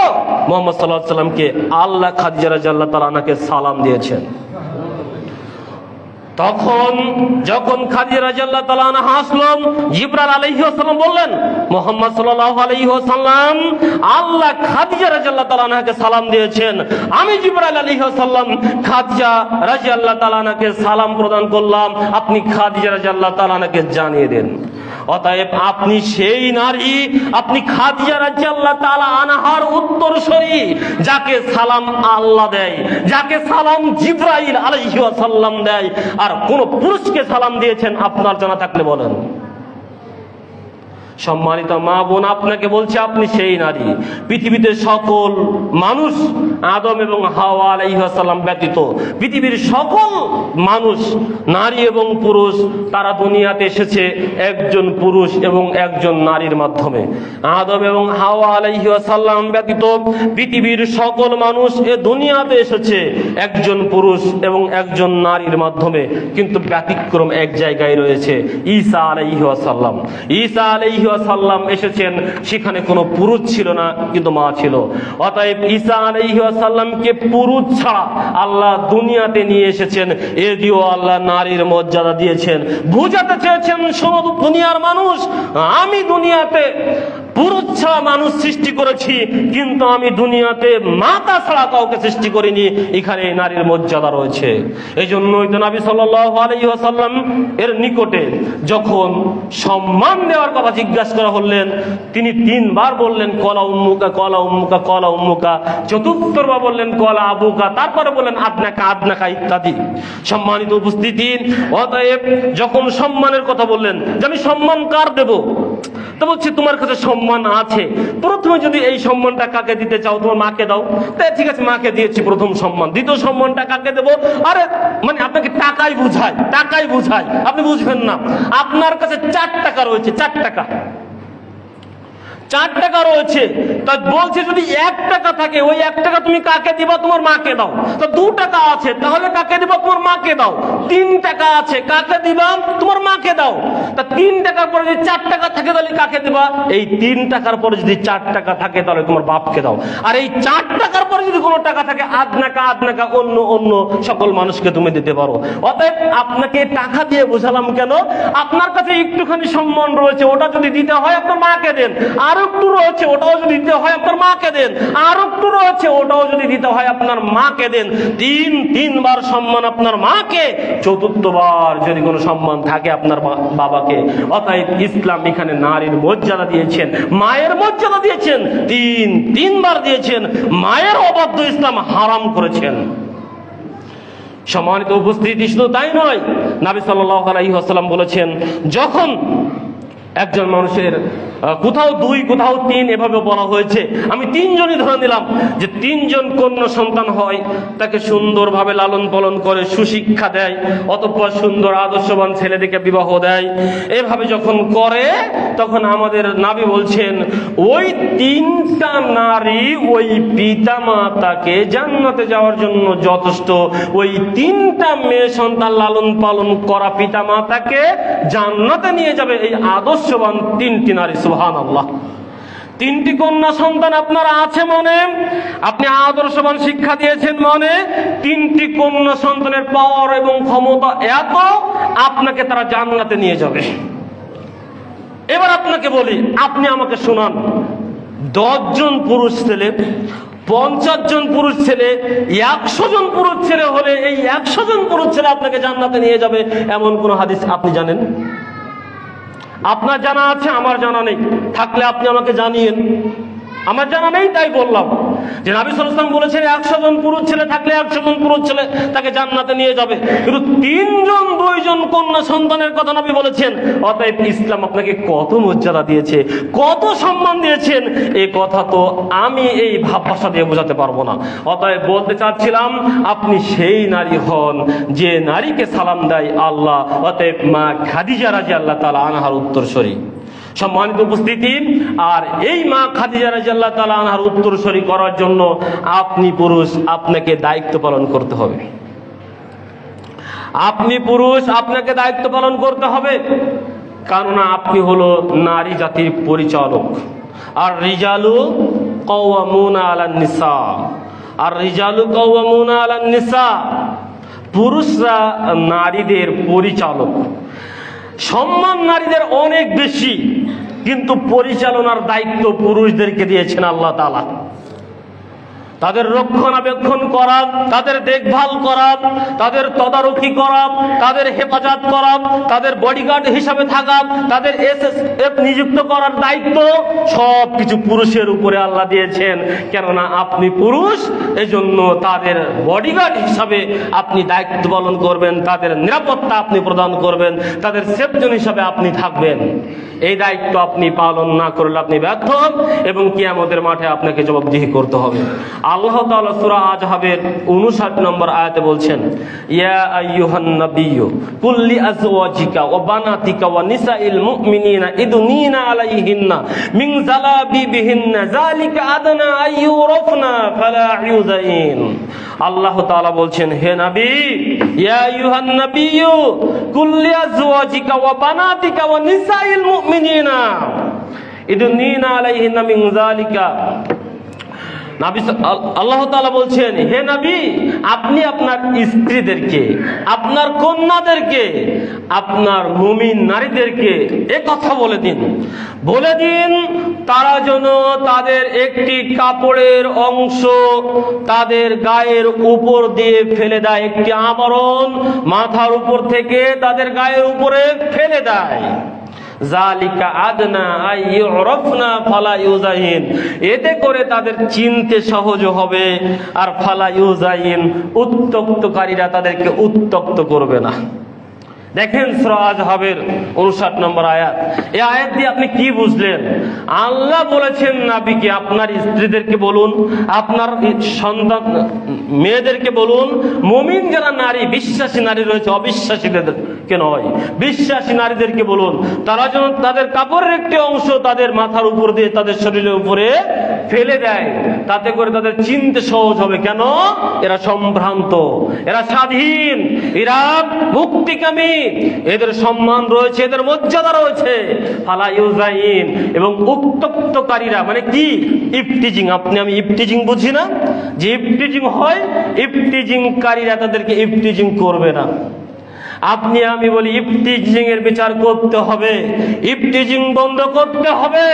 মুহাম্মদ সাল্লাল্লাহু আলাইহি ওয়াসাল্লামকে আল্লাহ খাদিজা রাদিয়াল্লাহু তাআলা আনহাকে সালাম দিয়েছেন। তখন যখন খাদিজা রাদিয়াল্লাহু তাআলা আনহা আসলেন, জিবরাইল আলাইহিস সালাম বললেন, মুহাম্মদ সাল্লাল্লাহু আলাইহি ওয়াসাল্লাম আল্লাহ খাদিজা রাদিয়াল্লাহু তাআলা আনহাকে সালাম দিয়েছেন। আমি জিবরাইল আলাইহিস সালাম খাদিজা রাদিয়াল্লাহু তাআলা আনহাকে সালাম প্রদান করলাম, আপনি খাদিজা রাদিয়াল্লাহু তাআলা আনহাকে জানিয়ে দেন। অতএব আপনি সেই নারী, আপনি খাদিজা রাদিয়াল্লাহু তাআলা আনহার উত্তরসূরি, যাকে সালাম আল্লাহ দেয়, যাকে সালাম জিবরাইল আলাইহিস সালাম দেয়। আর কোন পুরুষকে সালাম দিয়েছেন আপনার জানা থাকলে বলেন। সম্মানিত মা বোন, আপনাকে বলছে আপনি সেই নারী। পৃথিবীতে সকল মানুষ আদম এবং হাওয়া আলাইহিস সালাম ব্যতীত পৃথিবীর সকল মানুষ, নারী এবং পুরুষ, তারা দুনিয়াতে এসেছে একজন পুরুষ এবং একজন নারীর মাধ্যমে। আদম এবং হাওয়া আলাইহিস সালাম ব্যতীত পৃথিবীর সকল মানুষ এ দুনিয়াতে এসেছে একজন পুরুষ এবং একজন নারীর মাধ্যমে। কিন্তু ব্যতিক্রম এক জায়গায় রয়েছে, ঈসা আলাইহিস সালাম। ঈসা আলাইহিস সালাম এসেছেন, সেখানে কোনো পুরুষ ছিল না, কিন্তু মা ছিল। অতএব ঈসা আলাইহিস সালামকে পুরুষ ছাড়া আল্লাহ দুনিয়াতে নিয়ে এসেছেন, এদিও আল্লাহ নারীর মর্যাদা দিয়েছেন। বুঝাতে চেয়েছেন, শোনো দুনিয়ার মানুষ, আমি দুনিয়াতে পুরুষ ছাড়া মানুষ সৃষ্টি করেছি, কিন্তু আমি দুনিয়াতে মাতা ছাড়া কাউকে সৃষ্টি করিনি। এখানে নারীর মর্যাদা রয়েছে। এই জন্যই তো নবী সাল্লাল্লাহু আলাইহি ওয়াসাল্লাম এর নিকটে যখন সম্মান দেওয়ার কথা জিজ্ঞাসা করা হলেন, তিনি 3 বার বললেন কলা উম্মুকা, কলা উম্মুকা, কলা উম্মুকা। চতুর্থবার বললেন কলা আবুকা, তারপরে বললেন আদনাকা, আদনাকা ইত্যাদি। সম্মানিত উপস্থিতি, অতএব যখন সম্মানের কথা বললেন যে আমি সম্মান কার দেব, তো বলছি তোমার কাছে সম্মান আছে, প্রথমে যদি এই সম্মানটা কাকে দিতে চাও, তোমার মাকে দাও। তাই ঠিক আছে, মাকে দিয়েছি প্রথম সম্মান। দ্বিতীয় সম্মানটা কাকে দেবো? আরে মানে আপনাকে টাকাই বুঝায়, টাকাই বুঝায়, আপনি বুঝবেন না। আপনার কাছে 4 টাকা রয়েছে, 4 টাকা, 4 টাকা রয়েছে। তা বলছে যদি 1 টাকা থাকে, ওই 1 টাকা তুমি কাকে দিবা? তোমার মাকে দাও। তো 2 টাকা আছে, তাহলে কাকে দিবা? তোমার মাকে দাও। 3 টাকা আছে, কাকে দিবা? তোমার মাকে দাও। তা 3 টাকার পরে যদি 4 টাকা থাকে, তাহলে কাকে দিবা? এই 3 টাকার পরে যদি 4 টাকা থাকে, তাহলে তোমার বাপকে দাও। আর এই 4 টাকার পরে যদি কোনো টাকা থাকে, আদনাকা, আদনাকা, অন্য অন্য সকল মানুষকে তুমি দিতে পারো। অতএব আপনাকে টাকা দিয়ে বোঝালাম কেন? আপনার কাছে একটুখানি সম্মান রয়েছে, ওটা যদি দিতে হয় আপনার মাকে দেন। আর একটু রয়েছে, ওটাও যদি দিতে হয় আপনার মাকে দেন। আর একটু রয়েছে, ওটাও যদি দিতে হয় আপনার মাকে দেন। 3 বার সম্মান আপনার মাকে, 4বার যদি কোনো সম্মান থাকে আপনার বাবাকে। অতএব ইসলাম এখানে নারীর মর্যাদা দিয়েছেন, মায়ের মর্যাদা দিয়েছেন, 3 বার দিয়েছেন। মায়ের অবাধ্য ইসলাম হারাম করেছেন। সম্মানিত উপস্থিতি, শুধু তাই নয়, নবী সাল্লাল্লাহু আলাইহি ওয়াসাল্লাম বলেছেন, যখন একজন মানুষের কোথাও 2 কোথাও 3 এভাবে বলা হয়েছে, আমি 3 জনই ধরে নিলাম যে 3 জন কন্যা সন্তান হয়, তাকে সুন্দরভাবে লালন পালন করে, সুশিক্ষা দেয়, অতঃপর সুন্দর আদর্শবান ছেলেদেরকে বিবাহ দেয়। এভাবে যখন করে, তখন আমাদের নবী বলছেন ওই 3টা নারী ওই পিতা মাতাকে জান্নাতে যাওয়ার জন্য যথেষ্ট। ওই 3টা মেয়ে সন্তান লালন পালন করা পিতা মাতাকে জান্নাতে নিয়ে যাবে এই আদর্শবান 3টি নারী। সুবহানাল্লাহ। 3টি কন্যা সন্তান আপনার আছে মনে, আপনি আদর্শবান শিক্ষা দিয়েছেন মনে, 3টি কন্যা সন্তানের পাওয়ার এবং ক্ষমতা এত, আপনাকে তারা জান্নাতে নিয়ে যাবে। এবার আপনাকে বলি, আপনি আমাকে শোনান, 10 জন পুরুষ ছেলে, 50 জন পুরুষ ছেলে, 100 জন পুরুষ ছেলে হলে এই 100 জন পুরুষ ছেলে আপনাকে জান্নাতে নিয়ে যাবে, এমন কোন হাদিস আপনি জানেন? আপনার জানা আছে, আমার জানা নেই। থাকলে আপনি আমাকে জানিয়েন। আমার জানা নেই, তাই বললাম যে নবী সাল্লাল্লাহু আলাইহি ওয়াসাল্লাম বলেছেন 100 জন পুরুষ ছেলে থাকলে 100 জন পুরুষ ছেলে তাকে জান্নাতে নিয়ে যাবে, কিন্তু 3 জন 2 জন কন্যা সন্তানের কথা নবী বলেছেন। অতএব ইসলাম আপনাকে কত মর্যাদা দিয়েছে, কত সম্মান দিয়েছেন, এই কথা তো আমি এই ভাষা দিয়ে বোঝাতে পারবো না। অতএব বলতে চাচ্ছিলাম, আপনি সেই নারী হন যে নারীকে সালাম দেয় আল্লাহ। অতএব মা খাদিজা রাদিয়াল্লাহু তাআলা আনহার উত্তরসূরি। সম্মানিত উপস্থিতি, আর এই মা খাদিজা রাদিয়াল্লাহু তাআলা আনহার উত্তরসূরি করার জন্য আপনি পুরুষ, আপনাকে দায়িত্ব পালন করতে হবে। আপনি পুরুষ, আপনাকে দায়িত্ব পালন করতে হবে, কেননা আপনি হলো নারী জাতির পরিচালক। আর রিজালু কাওয়ামুনা আলান নিসা, আর রিজালু কাওয়ামুনা আলান নিসা, পুরুষরা নারীদের পরিচালক। সম্মান নারীদের অনেক বেশি, কিন্তু পরিচালনার দায়িত্ব পুরুষদেরকে দিয়েছেন আল্লাহ তাআলা। তাদের রক্ষণাবেক্ষণ করা, তাদের দেখভাল করা, তাদের তদারকি করা, তাদের হেফাজত করা, তাদের বডিগার্ড হিসাবে থাকা, তাদের এসএসএফ নিযুক্ত করার দায়িত্ব সবকিছু পুরুষের উপরে আল্লাহ দিয়েছেন। কেননা আপনি পুরুষ, এজন্য তাদের বডিগার্ড হিসাবে আপনি দায়িত্ব পালন করবেন, তাদের নিরাপত্তা আপনি প্রদান করবেন, তাদের সেফজন হিসাবে আপনি থাকবেন। এই দায়িত্ব আপনি পালন না করলে আপনি ব্যর্থ, এবং কিয়ামতের মাঠে আপনাকে জবাবদিহি করতে হবে। আল্লাহ তাআলা সূরা আযহাবের 59 নম্বর আয়াতে বলছেন, ইয়া আইয়ুহান নাবিয়্যু কুল লি আজওয়াজিকা ওয়া বানাতিকা ওয়া নিসাইল মুমিনিনা ইদনিনা আলাইহিন্না মিন জালাবিবিহিন্না যালিকা আদনা আইয়ুরাফনা ফালা ইউযাইন। আল্লাহ তাআলা বলছেন, হে নবী, ইয়া আইয়ুহান নাবিয়্যু কুল লি আজওয়াজিকা ওয়া বানাতিকা ওয়া নিসাইল মুমিনিনা ইদনিনা আলাইহিন্না মিন যালিকা আল্লাহ তাআলা বলছেন, হে নবী, আপনি আপনার স্ত্রীদেরকে, আপনার কন্যাদেরকে, আপনার মুমিন নারীদেরকে এ কথা বলে দিন, তারা যেন তাদের একটি কাপড়ের অংশ তাদের গায়ের উপর দিয়ে ফেলে দেয়, একটি আবরণ মাথার উপর থেকে তাদের গায়ের উপরে ফেলে দেয়। জালিকা আদনা আই ইউরাফনা ফালা ইউজাইন, এতে করে তাদের চিনতে সহজ হবে, আর ফালা ইউজাইন, উত্তক্তকারীরা তাদেরকে উত্তক্ত করবে না। দেখেন সূরা আযহাবের 59 নম্বর আয়াত। এই আয়াত দিয়ে আপনি কি বুঝলেন? আল্লাহ বলেছেন নবীকে, আপনার স্ত্রীদেরকে বলুন, আপনার সন্তান মেয়েদেরকে বলুন, মুমিন যারা নারী, বিশ্বাসী নারী রয়েছে, অবিশ্বাসীদেরকে নয়, বিশ্বাসী নারীদেরকে বলুন, তারা যেন তাদের কাপড়ের একটি অংশ তাদের মাথার উপর দিয়ে তাদের শরীরের উপরে ফেলে দেয়, তাতে করে তাদের চিনতে সহজ হবে। কেন? এরা সম্ভ্রান্ত, এরা স্বাধীন, এরা মুক্তিকামী, এদের সম্মান রয়েছে, এদের মর্যাদা রয়েছে। ফালা ইউজাইন, এবং উত্তক্তকারীরা মানে কি? ইফতিজিং। আমি ইফতিজিং বুঝি না, যে ইফতিজিং হয়, ইফতিজিংকারীরা তাদেরকে ইফতিজিং করবে না। আমি বলি ইফতিজিং এর বিচার করতে হবে, ইফতিজিং বন্ধ করতে হবে।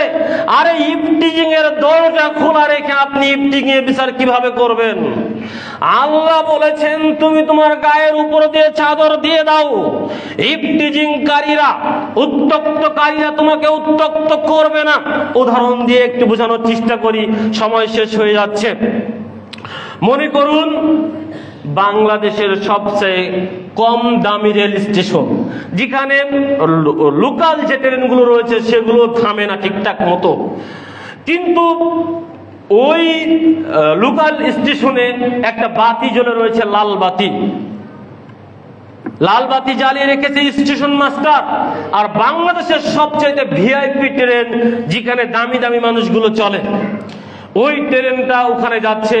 আরে ইফতিজিং এর দরজা খোলা রেখে আপনি ইফতিজিং এর বিচার কিভাবে করবেন? আল্লাহ বলেছেন, তুমি তোমার গায়ের উপর দিয়ে চাদর দিয়ে দাও, ইফতিজিংকারীরা, উত্তক্তকারীরা তোমাকে উত্তক্ত করবে না। উদাহরণ দিয়ে একটু বোঝানোর চেষ্টা করি, সময় শেষ হয়ে যাচ্ছে। মনে করুন বাংলাদেশের সবচেয়ে কম দামি রেল স্টেশন, যেখানে লোকাল যে ট্রেনগুলো রয়েছে সেগুলো থামে না ঠিকঠাক মতো, কিন্তু ওই লোকাল স্টেশনে একটা বাতি জ্বলে রয়েছে, লাল বাতি। লাল বাতি জ্বালিয়ে রেখেছে স্টেশন মাস্টার। আর বাংলাদেশের সবচেয়ে ভিআইপি ট্রেন, যেখানে দামি দামি মানুষগুলো চলে, ওই ট্রেনটা ওখানে যাচ্ছে,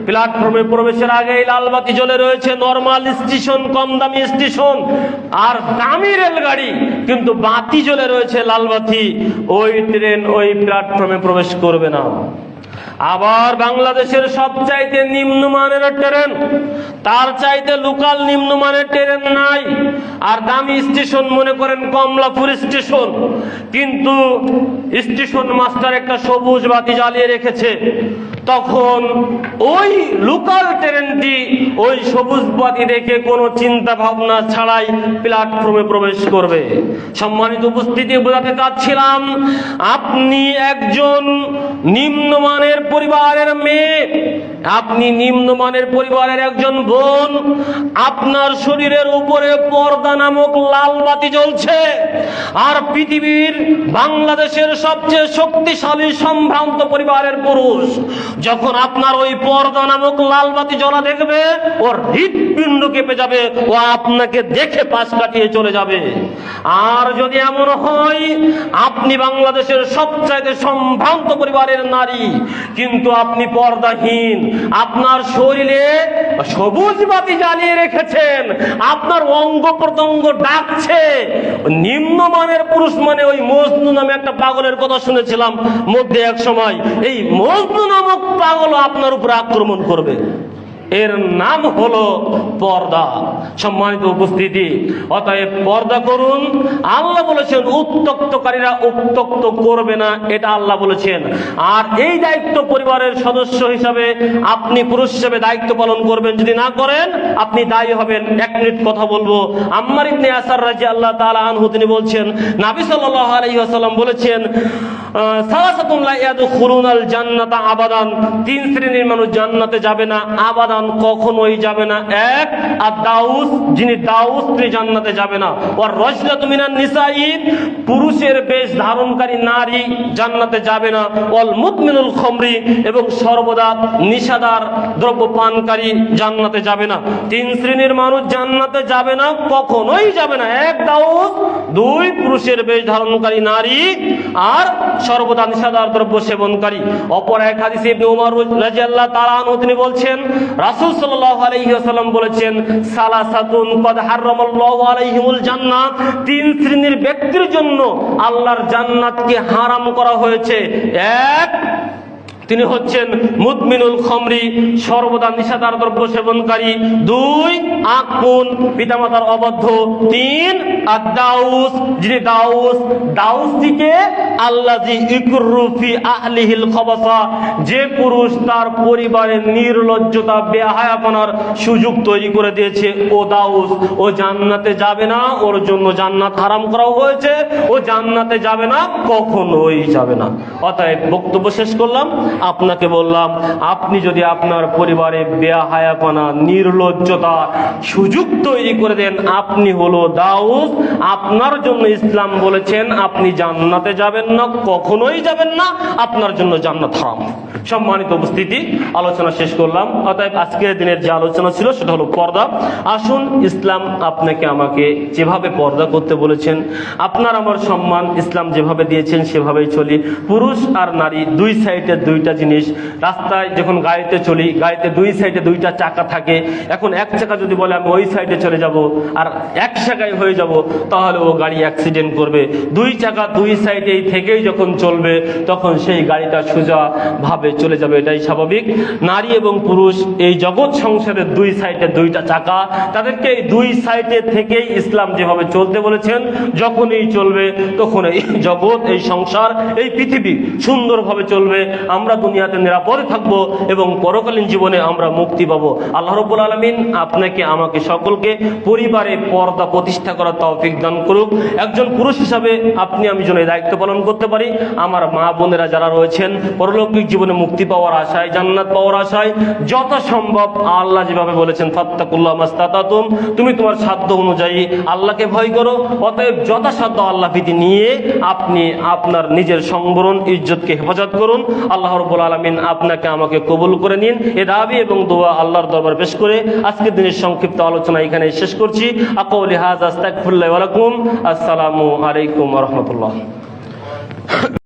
প্ল্যাটফর্মে প্রবেশের আগেই লাল বাতি জ্বলে রয়েছে। নরমাল স্টেশন, কম দামি স্টেশন আর দামি রেলগাড়ি, কিন্তু বাতি জ্বলে রয়েছে, লাল বাতি, ওই ট্রেন ওই প্ল্যাটফর্মে প্রবেশ করবে না। আবার বাংলাদেশের সবচাইতে নিম্নমানের ট্রেন, তার চাইতে লোকাল নিম্নমানের ট্রেন নাই। আর দামি স্টেশন মনে করেন কমলাপুর স্টেশন, কিন্তু স্টেশন মাস্টার একটা সবুজ বাতি জ্বালিয়ে রেখেছে, তখন ওই লোকাল ট্রেনটি ওই সবুজ বাতি দেখে কোনো চিন্তা ভাবনা ছাড়াই প্ল্যাটফর্মে প্রবেশ করবে। সম্মানিত উপস্থিতি, বোঝাতে চাচ্ছিলাম, আপনি একজন নিম্নমানের পরিবারের মেয়ে, আপনি নিম্নমানের পরিবারের একজন বোন, আপনার শরীরের উপরে পর্দা নামক লাল বাতি জ্বলছে, আর পৃথিবীর বাংলাদেশের সবচেয়ে শক্তিশালী সম্ভ্রান্ত পরিবারের পুরুষ যখন আপনার ওই পর্দা নামক লাল বাতি জ্বলা দেখবে, ওর হৃৎপিণ্ড কেঁপে যাবে, ও আপনাকে দেখে পাশ কাটিয়ে চলে যাবে। আর যদি এমন হয় আপনি বাংলাদেশের সবচাইতে সম্ভ্রান্ত পরিবারের নারী, কিন্তু আপনি পর্দাহীন, আপনার শরীরে সবুজ বাতি জ্বালিয়ে রেখেছেন, আপনার অঙ্গ প্রত্যঙ্গ ডাকছে, নিম্নমানের পুরুষ মানে ওই মজনু নামে একটা পাগলের কথা শুনেছিলাম মধ্যে এক সময়, এই মজনু নামক পাগল আপনার উপর আক্রমণ করবে। এর নাম হলো পর্দা। সম্মানিত উপস্থিতি, অতএব পর্দা করুন। আল্লাহ বলেছেন উত্তক্তকারীরা উত্তক্ত করবে না, এটা আল্লাহ বলেছেন। আর এই দায়িত্ব পরিবারের সদস্য হিসাবে আপনি পুরুষ হিসেবে দায়িত্ব পালন করবেন। যদি না করেন আপনি দায়ী হবেন। 1 মিনিট কথা বলবো। আম্মার ইবনে ইয়াসার রাদিয়াল্লাহু তাআলা আনহু তিনি বলছেন, নবী সাল্লাল্লাহু আলাইহি ওয়াসাল্লাম বলেছেন, সালাসাতুন লা ইয়াদখুলুনাল জান্নাতা আবাদান, 3 শ্রেণীর মানুষ জান্নাতে যাবে না আবাদান, কখনোই যাবে না। 1, আদ-দাউস, যিনি দাউস তিনি জান্নাতে যাবে না। ওয়ার রাজলাতু মিনান নিসাই, পুরুষের বেশ ধারণকারী নারী জান্নাতে যাবে না। ওয়াল মুদমিনুল খামরি, এবং সর্বদা নিশাদার দ্রব্য পানকারী জান্নাতে যাবে না। 3 শ্রেণীর মানুষ জান্নাতে যাবে না, কখনোই যাবে না। 1, দাউস, 2, পুরুষের বেশ ধারণকারী নারী, আর সর্বদা নিশাদার দ্রব্য সেবনকারী। অপর এক হাদিসে ইবনে উমর রাদিয়াল্লাহু তাআলা আনহু তিনি বলছেন, রাসূল সাল্লাল্লাহু আলাইহি ওয়াসাল্লাম বলেছেন, সালাসাতুন কদ হারামাল্লাহু আলাইহিমুল জান্নাহ, 3 শ্রেণীর ব্যক্তির জন্য আল্লাহর জান্নাতকে হারাম করা হয়েছে। 1, তিনি হচ্ছেন মুদমিনুল খামরি, সর্বদা নিশাদার দ্রব্য সেবনকারী। 2 আকুন, পিতামাতার অবাধ্য। 3 আদ-দাউস, যিনি দাউসটিকে আল্লাযী ইকরু ফি আহলিহিল খাবাসা, যে পুরুষ তার পরিবারের নির্লজ্জতা বেহায়াপনার সুযোগ তৈরি করে দিয়েছে, ও দাউস, ও জান্নাতে যাবে না, ওর জন্য জান্নাত হারাম করা হয়েছে, ও জান্নাতে যাবে না, কখনোই যাবে না। অতএব বক্তব্য শেষ করলাম, আপনাকে বললাম, আপনি যদি আপনার পরিবারে বেহায়াপনা নির্লজ্জতা সুযোগ তৈরি করে দেন, আপনি হলো দাউস, আপনার জন্য ইসলাম বলেছেন আপনি জান্নাতে যাবেন না, কখনোই যাবেন না, আপনার জন্য জান্নাত হারাম। সম্মানিত উপস্থিতি, আলোচনা শেষ করলাম। অতএব আজকের দিনের যে আলোচনা ছিল সেটা হলো পর্দা। আসুন, ইসলাম আপনাকে আমাকে যেভাবে পর্দা করতে বলেছেন, আপনার আমার সম্মান ইসলাম যেভাবে দিয়েছেন সেভাবেই চলি। পুরুষ আর নারী 2 সাইডে 2টা জিনিস। রাস্তায় যখন গাড়িতে চলি, গাড়িতে 2 সাইডে 2টা চাকা থাকে। এখন এক চাকা যদি বলে আমি ওই সাইডে চলে যাব আর এক চাকায় হয়ে যাব, তাহলে ও গাড়ি অ্যাক্সিডেন্ট করবে। 2 চাকা 2 সাইডেই থেকেই যখন চলবে, তখন সেই গাড়িটা সোজা ভাবে চলে যাবে, এটাই স্বাভাবিক। নারী এবং পুরুষ এই জগৎ সংসারের 2 সাইডে 2টা চাকা, তাদেরকে এই 2 সাইডে থেকেই ইসলাম যেভাবে চলতে বলেছেন, যখনই চলবে তখন এই জগৎ, এই সংসার, এই পৃথিবী সুন্দরভাবে চলবে। আমরা দুনিয়াতে নিরাপদে থাকবো এবং পরকালীন জীবনে আমরা মুক্তি পাবো। আল্লাহ রাব্বুল আলামিন আপনাকে আমাকে সকলকে পরিবারে পর্দা প্রতিষ্ঠা করার তৌফিক দান করুক। একজন পুরুষ হিসাবে আপনি আমি যেন এই দায়িত্ব পালন করতে পারি। আমার মা বোনেরা যারা রয়েছেন, পরলৌকিক জীবনে মুক্তি পাওয়ার আশায়, জান্নাত পাওয়ার আশায়, যত সম্ভব আল্লাহ যেভাবে বলেছেন ফাত্তাকুল্লাহ মাস্তাতাতুম, তুমি তোমার সাধ্য অনুযায়ী আল্লাহকে ভয় করো। অতএব যথাসাধ্য আল্লাহ ভীতি নিয়ে আপনি আপনার নিজের সংবরণ ইজ্জতকে হেফাজত করুন। আল্লাহ রাব্বুল আলামিন আপনাকে আমাকে কবুল করে নিন। এ দাবি এবং দোয়া আল্লাহর দরবার পেশ করে আজকের দিনের সংক্ষিপ্ত আলোচনা এখানে শেষ করছি। আকাউলি হাযা আস্তাগফিরুল্লাহ ওয়া লাকুম। আসসালামু আলাইকুম ওয়া রাহমাতুল্লাহ।